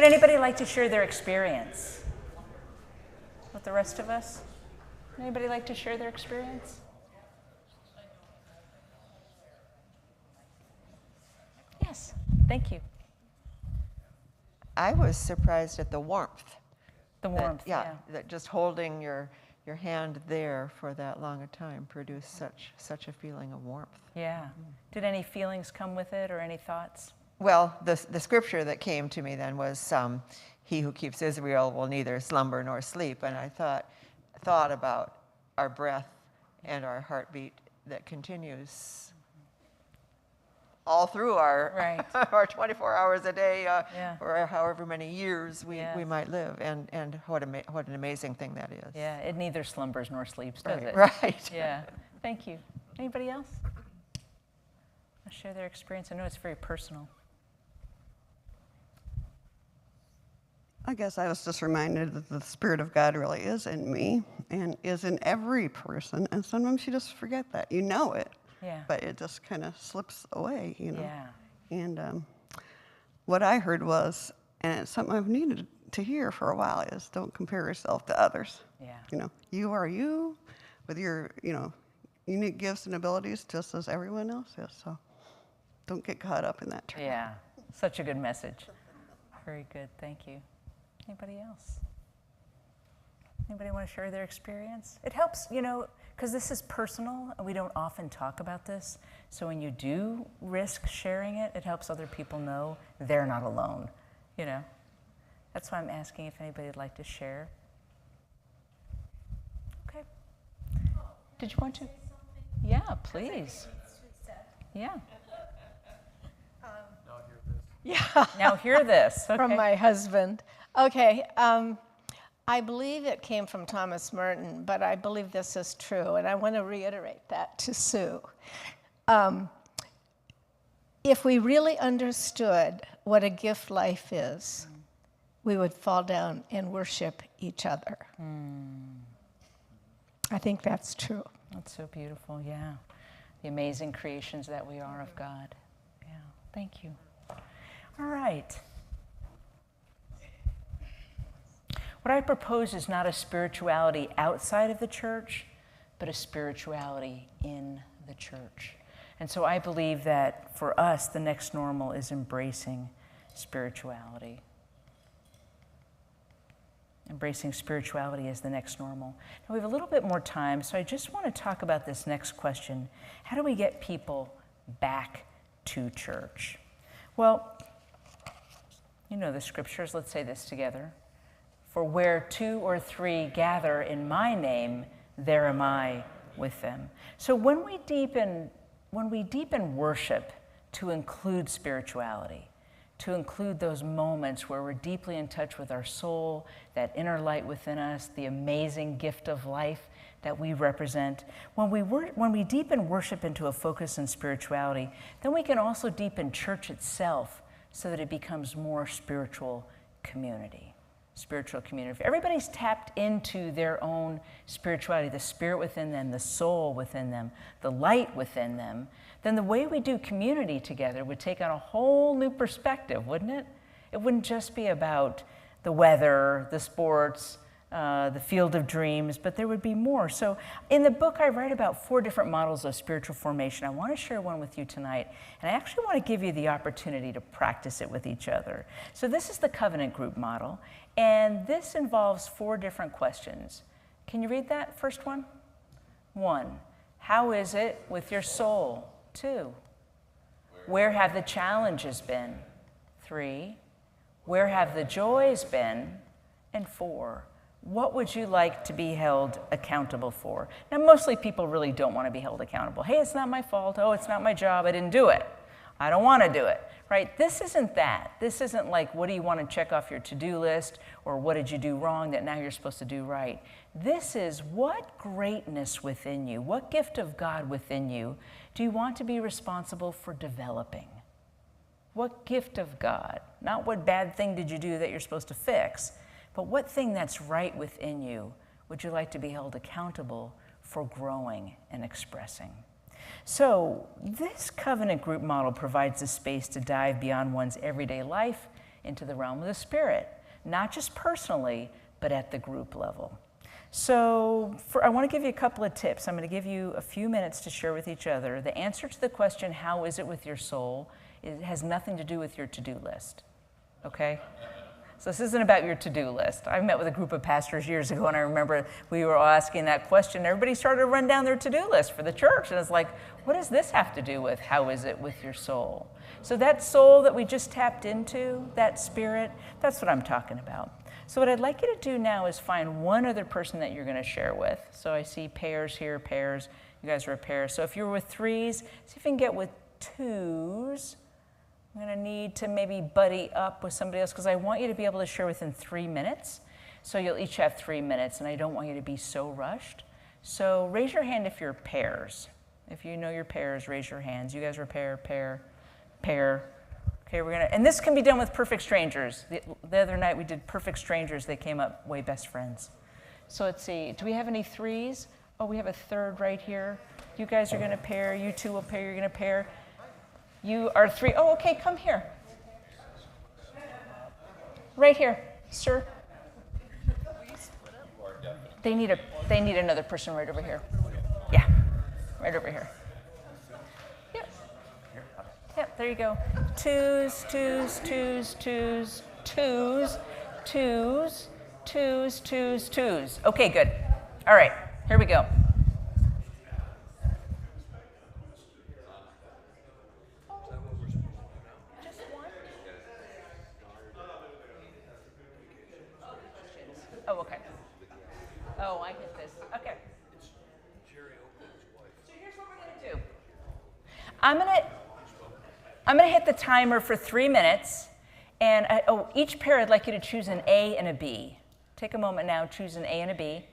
anybody like to share their experience with the rest of us? Anybody like to share their experience? Yes, thank you. I was surprised at the warmth. The warmth, yeah. That just holding your hand there for that long a time produced such a feeling of warmth. Yeah. Did any feelings come with it or any thoughts? Well, the scripture that came to me then was, he who keeps Israel will neither slumber nor sleep. And I thought about our breath and our heartbeat that continues all through our our 24 hours a day, or however many years we might live, and what an amazing thing that is. Yeah, it neither slumbers nor sleeps, does it? Right. Yeah. Thank you. Anybody else? I'll share their experience. I know it's very personal. I guess I was just reminded that the Spirit of God really is in me and is in every person, and sometimes you just forget that. You know it, but it just kind of slips away, you know. Yeah. And what I heard was, and it's something I've needed to hear for a while, is don't compare yourself to others. Yeah. You know, you are you with your, you know, unique gifts and abilities just as everyone else is. So don't get caught up in that term. Yeah, such a good message. Very good, thank you. Anybody else? Anybody want to share their experience? It helps, you know, because this is personal and we don't often talk about this. So when you do risk sharing it, it helps other people know they're not alone, you know. That's why I'm asking if anybody would like to share. Okay. Did you want to? Yeah, please. Yeah. Yeah. Now hear this. Okay. From my husband. Okay. I believe it came from Thomas Merton, but I believe this is true, and I want to reiterate that to Sue. If we really understood what a gift life is, we would fall down and worship each other. I think that's true. That's so beautiful, yeah. The amazing creations that we are of God. Yeah, thank you. All right. What I propose is not a spirituality outside of the church, but a spirituality in the church. And so I believe that for us, the next normal is embracing spirituality. Embracing spirituality as the next normal. Now we have a little bit more time, so I just want to talk about this next question. How do we get people back to church? Well, you know the scriptures. Let's say this together. For where 2 or 3 gather in my name, there am I with them. So when we deepen worship to include spirituality, to include those moments where we're deeply in touch with our soul, that inner light within us, the amazing gift of life that we represent, when we deepen worship into a focus on spirituality, then we can also deepen church itself so that it becomes more spiritual community. Spiritual community. If everybody's tapped into their own spirituality, the spirit within them, the soul within them, the light within them, then the way we do community together would take on a whole new perspective, wouldn't it? It wouldn't just be about the weather, the sports, the field of dreams, but there would be more. So in the book, I write about 4 different models of spiritual formation. I want to share one with you tonight, and I actually want to give you the opportunity to practice it with each other. So this is the covenant group model, and this involves 4 different questions. Can you read that first one? 1, how is it with your soul? 2, where have the challenges been? 3, where have the joys been? And 4, what would you like to be held accountable for? Now, mostly people really don't want to be held accountable. Hey, it's not my fault. Oh, it's not my job. I didn't do it. I don't want to do it, right? This isn't that. This isn't like, what do you want to check off your to-do list, or what did you do wrong that now you're supposed to do right? This is, what greatness within you, what gift of God within you do you want to be responsible for developing? What gift of God? Not what bad thing did you do that you're supposed to fix, but what thing that's right within you would you like to be held accountable for growing and expressing? So this covenant group model provides a space to dive beyond one's everyday life into the realm of the spirit, not just personally, but at the group level. So I want to give you a couple of tips. I'm going to give you a few minutes to share with each other. The answer to the question, how is it with your soul, it has nothing to do with your to-do list, okay? So this isn't about your to-do list. I met with a group of pastors years ago, and I remember we were all asking that question. Everybody started to run down their to-do list for the church, and it's like, what does this have to do with how is it with your soul? So that soul that we just tapped into, that spirit, that's what I'm talking about. So what I'd like you to do now is find one other person that you're going to share with. So I see pairs here, pairs. You guys are a pair. So if you're with threes, see if you can get with twos. I'm going to need to maybe buddy up with somebody else because I want you to be able to share within 3 minutes. So you'll each have 3 minutes, and I don't want you to be so rushed. So raise your hand if you're pairs. If you know your pairs, raise your hands. You guys are pair, pair, pair. Okay, and this can be done with perfect strangers. The other night we did perfect strangers. They came up way best friends. So let's see, do we have any threes? Oh, we have a third right here. You guys are gonna pair, you two will pair, you're gonna pair. You are three. Oh, okay, come here. Right here, sir. They need another person right over here. Yeah, right over here. Yep, there you go. Twos, twos, twos, twos, twos, twos, twos, twos, twos. Okay, good. All right, here we go. Just one? Oh, okay. Oh, I hit this. Okay. So here's what we're going to do. I'm going to hit the timer for 3 minutes, and each pair I'd like you to choose an A and a B. Take a moment now, choose an A and a B.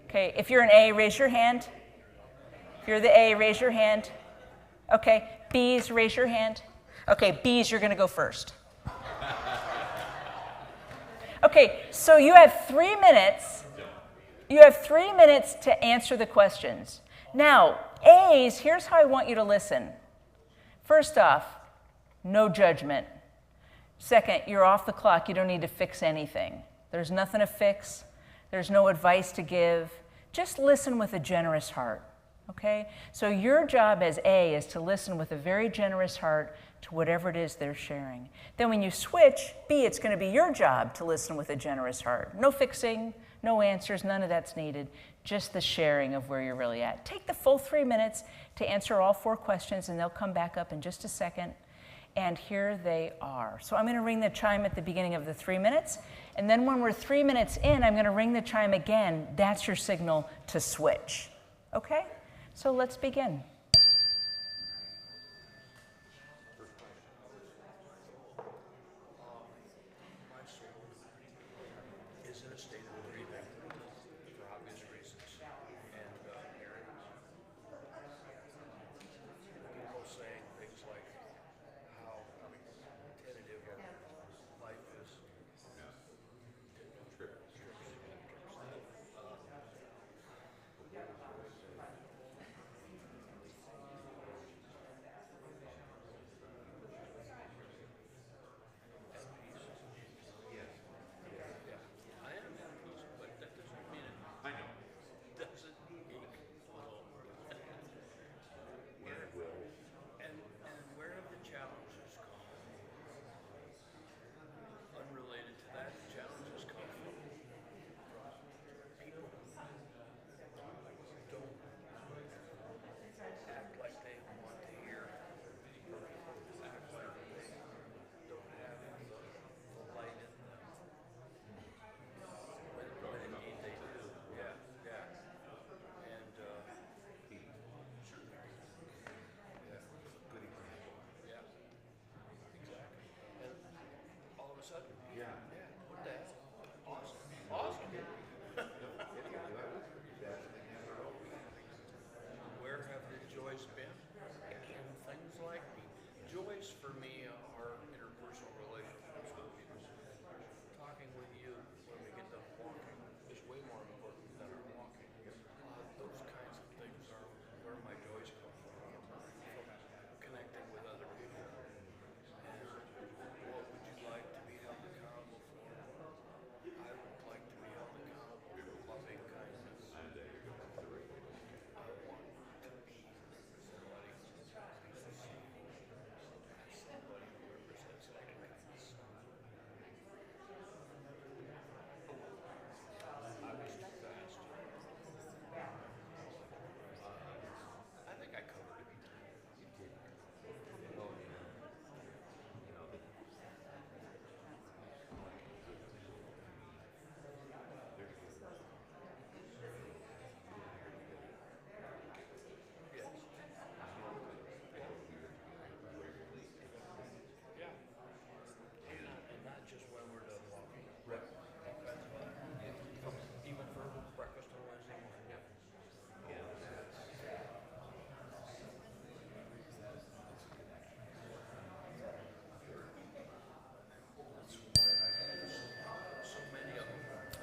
Okay, if you're an A, raise your hand. If you're the A, raise your hand. Okay, B's, raise your hand. Okay, B's, you're going to go first. Okay, so you have 3 minutes. You have 3 minutes to answer the questions. Now, A's, here's how I want you to listen. First off, no judgment. Second, you're off the clock. You don't need to fix anything. There's nothing to fix. There's no advice to give. Just listen with a generous heart, okay? So your job as A is to listen with a very generous heart to whatever it is they're sharing. Then when you switch, B, it's going to be your job to listen with a generous heart. No fixing, no answers, none of that's needed. Just the sharing of where you're really at. Take the full 3 minutes to answer all 4 questions, and they'll come back up in just a second. And here they are. So I'm going to ring the chime at the beginning of the 3 minutes. And then when we're 3 minutes in, I'm going to ring the chime again. That's your signal to switch. Okay? So let's begin.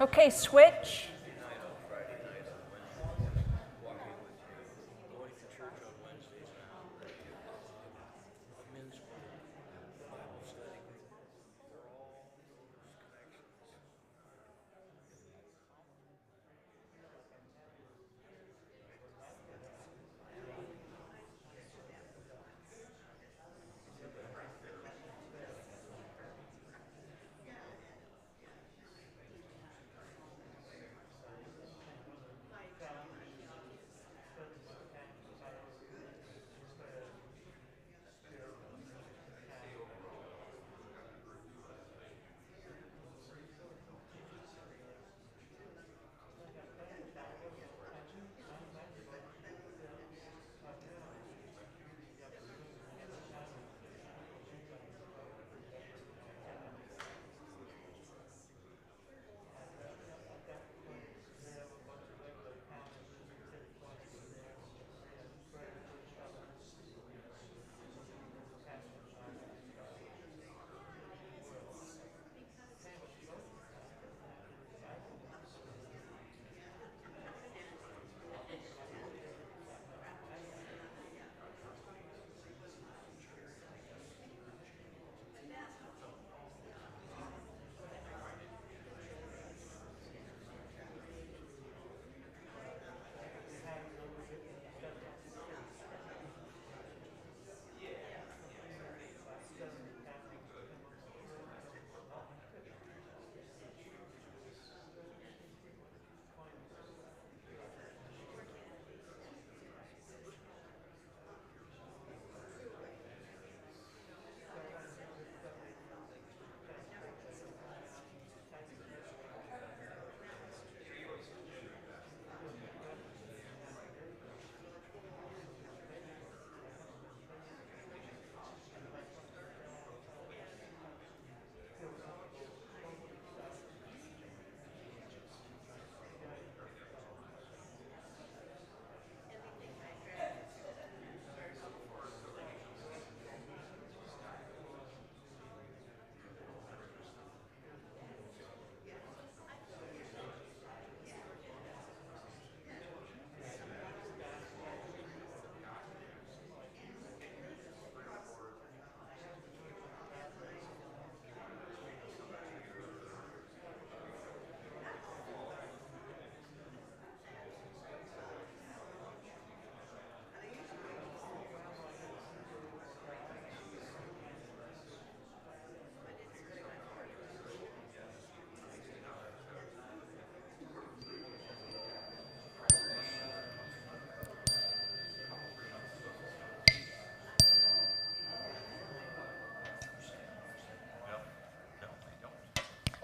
Okay, switch.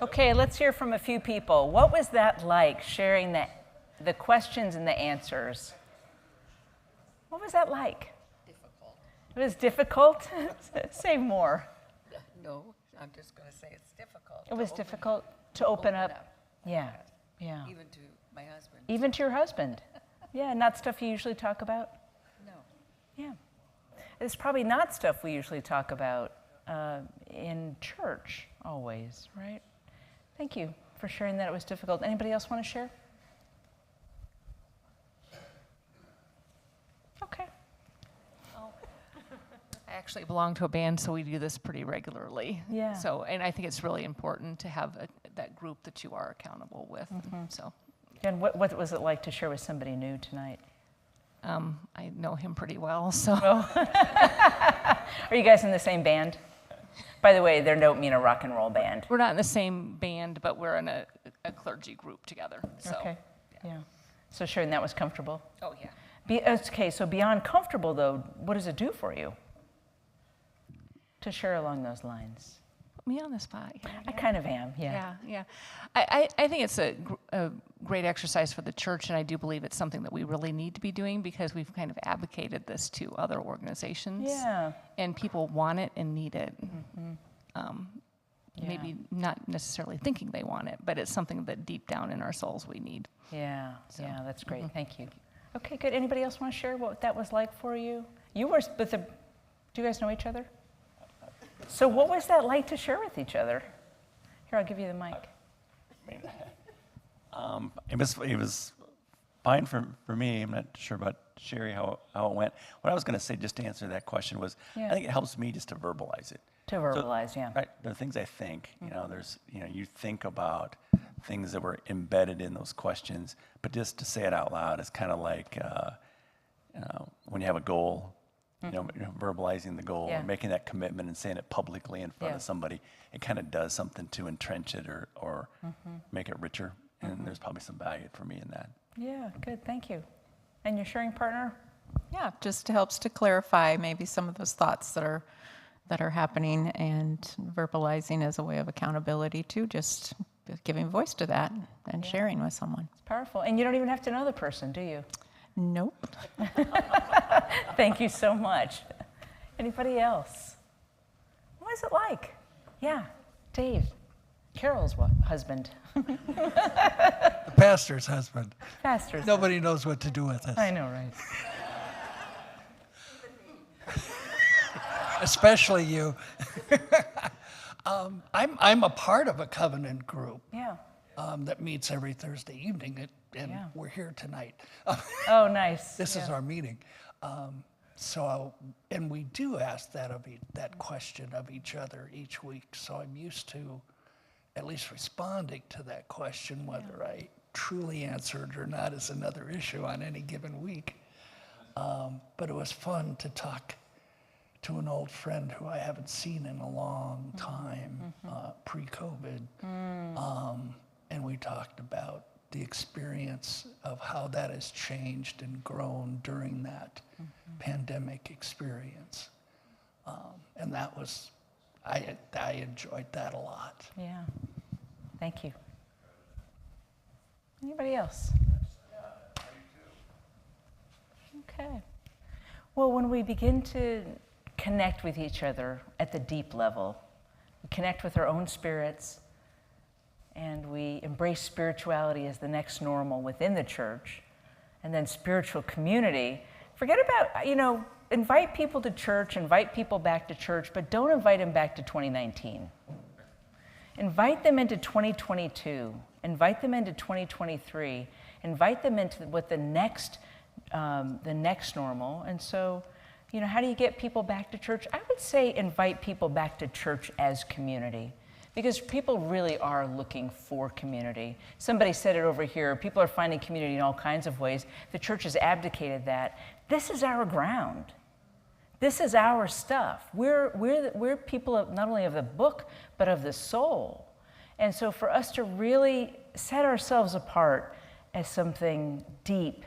Okay, let's hear from a few people. What was that like, sharing the questions and the answers? What was that like? Difficult. It was difficult? Say more. No, I'm just going to say it's difficult. It was difficult to open up. Yeah, yeah. Even to my husband. Even to your husband. Yeah, not stuff you usually talk about? No. Yeah. It's probably not stuff we usually talk about in church always, right? Thank you for sharing that it was difficult. Anybody else want to share? Okay. Oh. I actually belong to a band, so we do this pretty regularly. Yeah. So, and I think it's really important to have that group that you are accountable with. Mm-hmm. So. And what was it like to share with somebody new tonight? I know him pretty well, so. Oh. Are you guys in the same band? By the way, they don't mean a rock and roll band. We're not in the same band, but we're in a clergy group together. So. Okay, yeah. So sharing that was comfortable? Oh, yeah. Okay, so beyond comfortable, though, what does it do for you to share along those lines? Put me on the spot. Yeah. I kind of am, yeah. Yeah. I think it's a great exercise for the church, and I do believe it's something that we really need to be doing because we've kind of advocated this to other organizations. Yeah. And people want it and need it. Mm-hmm. Maybe not necessarily thinking they want it, but it's something that deep down in our souls we need. Yeah, so. Yeah, that's great. Mm-hmm. Thank you. Okay, good. Anybody else want to share what that was like for you? You were with do you guys know each other? So what was that like to share with each other? Here, I'll give you the mic. It was fine for me. I'm not sure about Sherry how it went. What I was going to say, just to answer that question, was I think it helps me just to verbalize it. To verbalize, yeah. Right. The things I think, you think about things that were embedded in those questions, but just to say it out loud is kind of like when you have a goal, verbalizing the goal, or making that commitment and saying it publicly in front of somebody. It kind of does something to entrench it or make it richer. And there's probably some value for me in that. Yeah, good, thank you. And your sharing partner? Yeah, just helps to clarify maybe some of those thoughts that are happening, and verbalizing as a way of accountability too, just giving voice to that and sharing with someone. It's powerful. And you don't even have to know the person, do you? Nope. Thank you so much. Anybody else? What is it like? Yeah, Dave, Carol's husband. The pastor's husband. Pastor's Nobody knows what to do with us. I know, right? Especially you. I'm a part of a covenant group. Yeah. That meets every Thursday evening, and we're here tonight. Oh, nice. This is our meeting. And we do ask that question of each other each week. So I'm used to at least responding to that question. Whether I truly answered or not is another issue on any given week. But it was fun to talk to an old friend who I haven't seen in a long time, pre-COVID. And we talked about the experience of how that has changed and grown during that pandemic experience. And that was, I enjoyed that a lot. Yeah, thank you. Anybody else? Okay. Well, when we begin to connect with each other at the deep level, we connect with our own spirits, and we embrace spirituality as the next normal within the church, and then spiritual community. Forget about, invite people to church, invite people back to church, but don't invite them back to 2019. Invite them into 2022. Invite them into 2023. Invite them into what the next normal. And so, how do you get people back to church? I would say invite people back to church as community, because people really are looking for community. Somebody said it over here, people are finding community in all kinds of ways. The church has abdicated that. This is our ground. This is our stuff. We're people of, not only of the book, but of the soul. And so for us to really set ourselves apart as something deep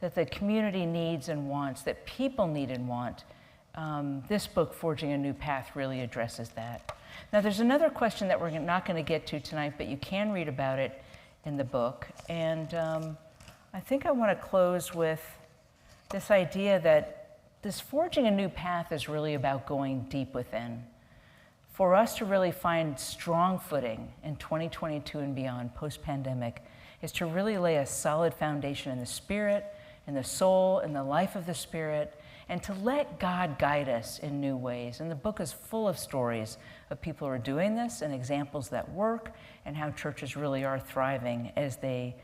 that the community needs and wants, that people need and want, this book, Forging a New Path, really addresses that. Now, there's another question that we're not going to get to tonight, but you can read about it in the book. And I think I want to close with this idea that this forging a new path is really about going deep within. For us to really find strong footing in 2022 and beyond, post-pandemic, is to really lay a solid foundation in the spirit, in the soul, in the life of the spirit, and to let God guide us in new ways. And the book is full of stories of people who are doing this and examples that work, and how churches really are thriving as they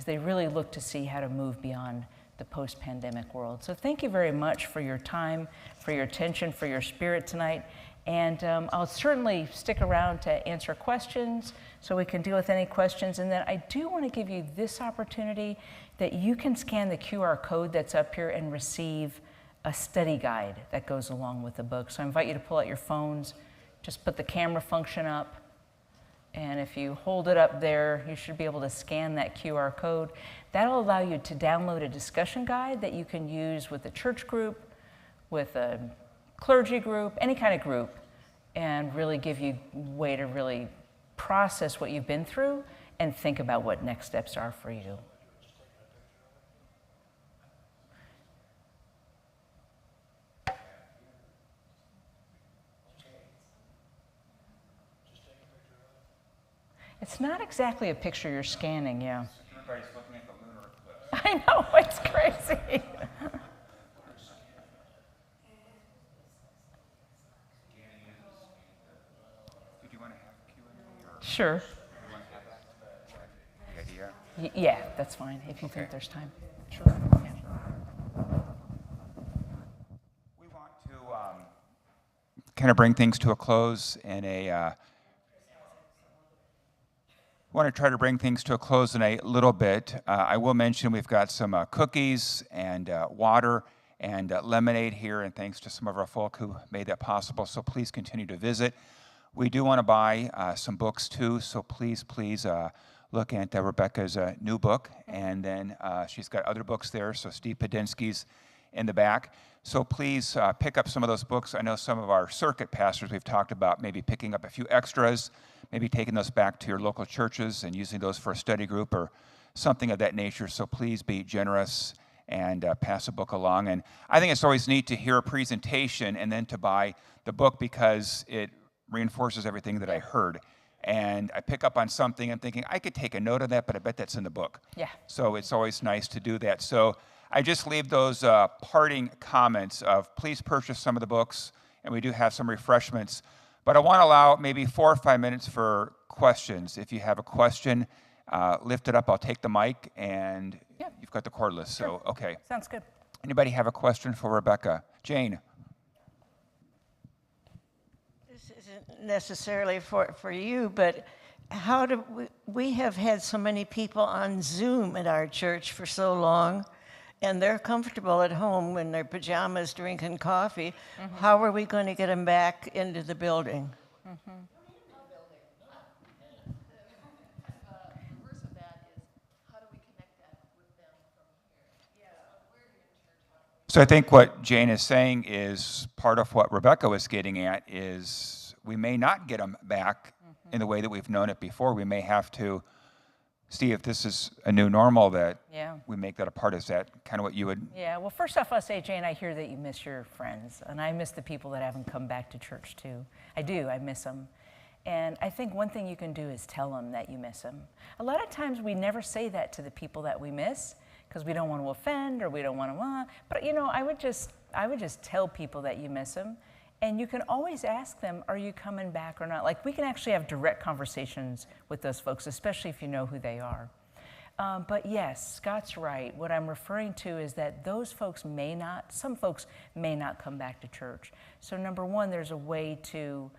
really look to see how to move beyond the post-pandemic world. So thank you very much for your time, for your attention, for your spirit tonight. And I'll certainly stick around to answer questions so we can deal with any questions. And then I do want to give you this opportunity that you can scan the QR code that's up here and receive a study guide that goes along with the book. So I invite you to pull out your phones, just put the camera function up, and if you hold it up there, you should be able to scan that QR code. That'll allow you to download a discussion guide that you can use with a church group, with a clergy group, any kind of group, and really give you a way to really process what you've been through and think about what next steps are for you. It's not exactly a picture you're scanning, yeah. Everybody's looking at the lunar eclipse. I know, it's crazy. Did you want to have Q&A? Sure. You want to have that? Good idea. Yeah, that's fine, if you think there's time. Sure. Yeah. We want to kind of bring things to a close in a want to try to bring things to a close in a little bit. I will mention we've got some cookies and water and lemonade here, and thanks to some of our folk who made that possible, so please continue to visit. We do want to buy some books too, so please look at Rebekah's new book, and then she's got other books there, so Steve Padinsky's in the back. So please pick up some of those books. I know some of our circuit pastors, we've talked about maybe picking up a few extras, maybe taking those back to your local churches and using those for a study group or something of that nature. So please be generous and pass a book along. And I think it's always neat to hear a presentation and then to buy the book because it reinforces everything that I heard. And I pick up on something and thinking, I could take a note of that, but I bet that's in the book. Yeah. So it's always nice to do that. So I just leave those parting comments of please purchase some of the books, and we do have some refreshments. But I want to allow maybe 4 or 5 minutes for questions. If you have a question, lift it up. I'll take the mic, and you've got the cordless. So, okay. Sounds good. Anybody have a question for Rebekah? Jane. This isn't necessarily for you, but how do we have had so many people on Zoom at our church for so long, and they're comfortable at home in their pajamas drinking coffee. Mm-hmm. How are we going to get them back into the building? Mm-hmm. So I think what Jane is saying is part of what Rebekah was getting at is we may not get them back in the way that we've known it before. We may have to see if this is a new normal that we make that a part. Is that kind of what you would? Yeah, well, first off, I'll say, Jane, I hear that you miss your friends, and I miss the people that haven't come back to church, too. I do, I miss them. And I think one thing you can do is tell them that you miss them. A lot of times we never say that to the people that we miss because we don't want to offend or we don't want to, but you know, I would just tell people that you miss them. And you can always ask them, are you coming back or not? Like, we can actually have direct conversations with those folks, especially if you know who they are. But yes, Scott's right. What I'm referring to is that those folks some folks may not come back to church. So number one, there's a way to,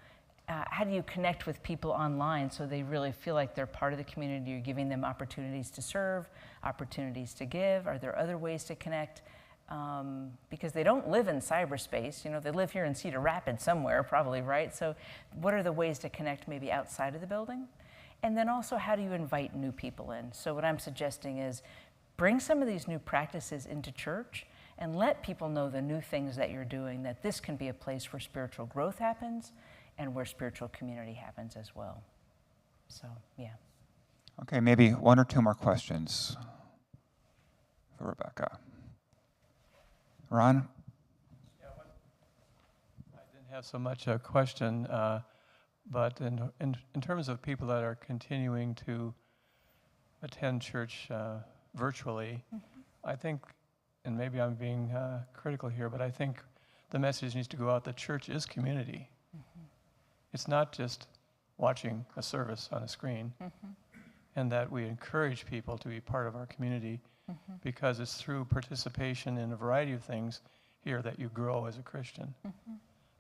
how do you connect with people online so they really feel like they're part of the community? You're giving them opportunities to serve, opportunities to give. Are there other ways to connect? Because they don't live in cyberspace, you know, they live here in Cedar Rapids somewhere, probably, right? So what are the ways to connect maybe outside of the building? And then also, how do you invite new people in? So what I'm suggesting is bring some of these new practices into church and let people know the new things that you're doing, that this can be a place where spiritual growth happens and where spiritual community happens as well. So, yeah. Okay, maybe 1 or 2 more questions for Rebekah. Ron? Yeah, I didn't have so much a question, but in terms of people that are continuing to attend church virtually, I think, and maybe I'm being critical here, but I think the message needs to go out that church is community. It's not just watching a service on a screen, and that we encourage people to be part of our community. Because it's through participation in a variety of things here that you grow as a Christian.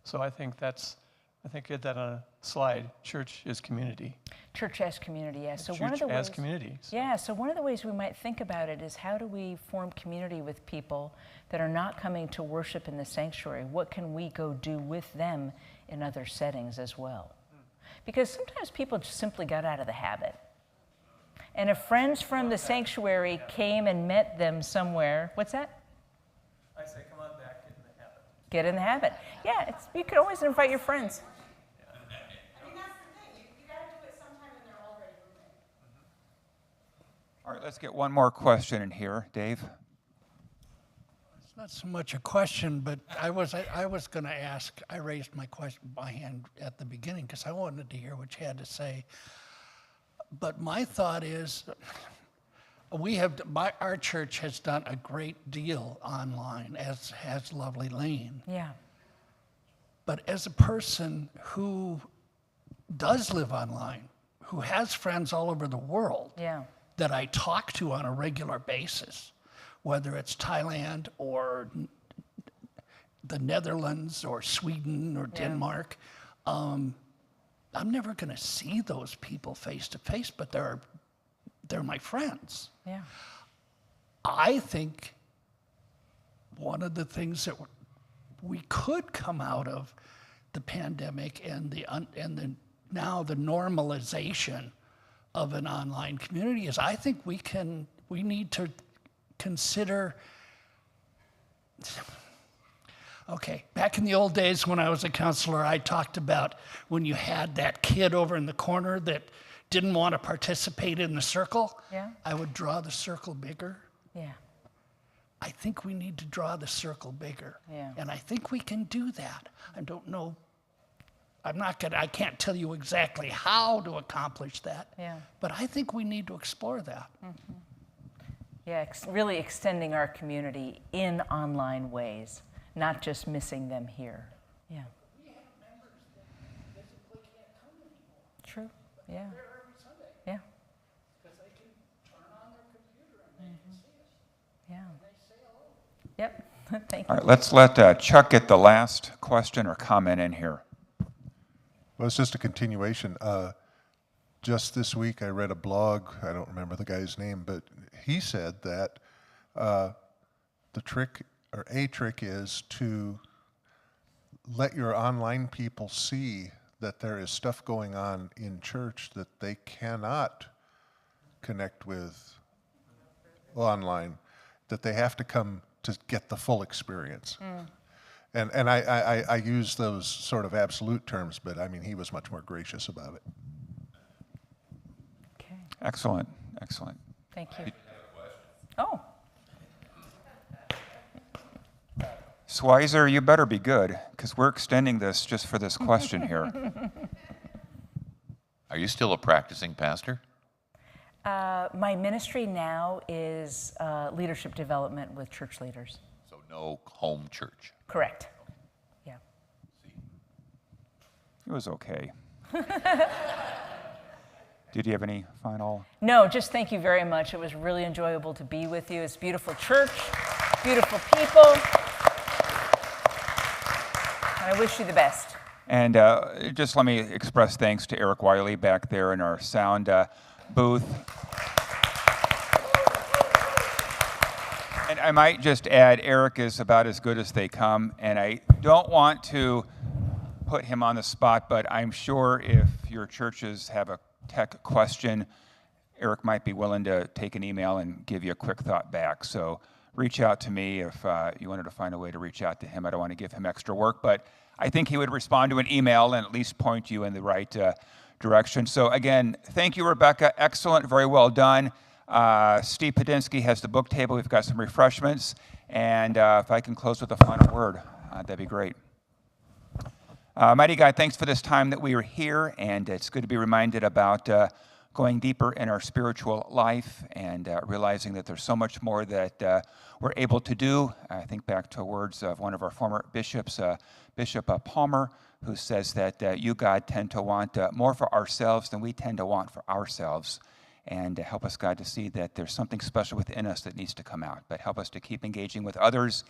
So I think get that on a slide. Church is community. Church as community, yes. So Church one of the as ways, community. Yeah, so one of the ways we might think about it is how do we form community with people that are not coming to worship in the sanctuary? What can we go do with them in other settings as well? Because sometimes people just simply got out of the habit. And if friends from the sanctuary came and met them somewhere, what's that? I say, come on back, get in the habit. Get in the habit. Yeah, you can always invite your friends. I mean, that's the thing. You got to do it sometime when they're already moving. All right, let's get one more question in here. Dave? It's not so much a question, but I was going to ask, I raised my hand at the beginning because I wanted to hear what you had to say. But my thought is, our church has done a great deal online, as has Lovely Lane. Yeah. But as a person who does live online, who has friends all over the world, that I talk to on a regular basis, whether it's Thailand or the Netherlands or Sweden or Denmark, I'm never going to see those people face to face, but they're my friends. Yeah. I think one of the things that we could come out of the pandemic and now the normalization of an online community is, I think we need to consider. Okay, back in the old days when I was a counselor, I talked about when you had that kid over in the corner that didn't want to participate in the circle. Yeah. I would draw the circle bigger. Yeah. I think we need to draw the circle bigger. Yeah. And I think we can do that. I don't know. I can't tell you exactly how to accomplish that. Yeah. But I think we need to explore that. Mm-hmm. Yeah, really extending our community in online ways, not just missing them here. Yeah. We have members that physically can't come anymore. True. Yeah. They're there every Sunday. Yeah. Because they can turn on their computer and they can see us. Yeah. And they say hello. Yep. Thank you. All right, let's let Chuck get the last question or comment in here. Well, it's just a continuation. Just this week, I read a blog. I don't remember the guy's name, but he said that a trick is to let your online people see that there is stuff going on in church that they cannot connect with online, that they have to come to get the full experience. Mm. And I use those sort of absolute terms, but I mean, he was much more gracious about it. Okay. Excellent, excellent. Thank you. Oh. Schweizer, you better be good, because we're extending this just for this question here. Are you still a practicing pastor? My ministry now is leadership development with church leaders. So no home church? Correct. Yeah. It was okay. Did you have any final? No, just thank you very much. It was really enjoyable to be with you. It's a beautiful church, beautiful people. And I wish you the best. And just let me express thanks to Eric Wiley back there in our sound booth. And I might just add, Eric is about as good as they come, and I don't want to put him on the spot, but I'm sure if your churches have a tech question, Eric might be willing to take an email and give you a quick thought back. So reach out to me if you wanted to find a way to reach out to him. I don't want to give him extra work, but I think he would respond to an email and at least point you in the right direction. So again, thank you, Rebekah. Excellent, very well done. Steve Padinsky has the book table. We've got some refreshments. And if I can close with a final word, that'd be great. Mighty God, thanks for this time that we were here. And it's good to be reminded about going deeper in our spiritual life and realizing that there's so much more that we're able to do. I think back to words of one of our former bishops, Bishop Palmer, who says that you, God, tend to want more for ourselves than we tend to want for ourselves. And help us, God, to see that there's something special within us that needs to come out. But help us to keep engaging with others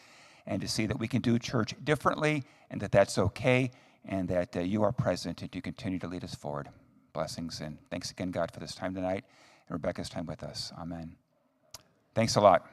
and to see that we can do church differently and that that's okay and that you are present and you continue to lead us forward. Blessings and thanks again, God, for this time tonight and Rebekah's time with us. Amen. Thanks a lot.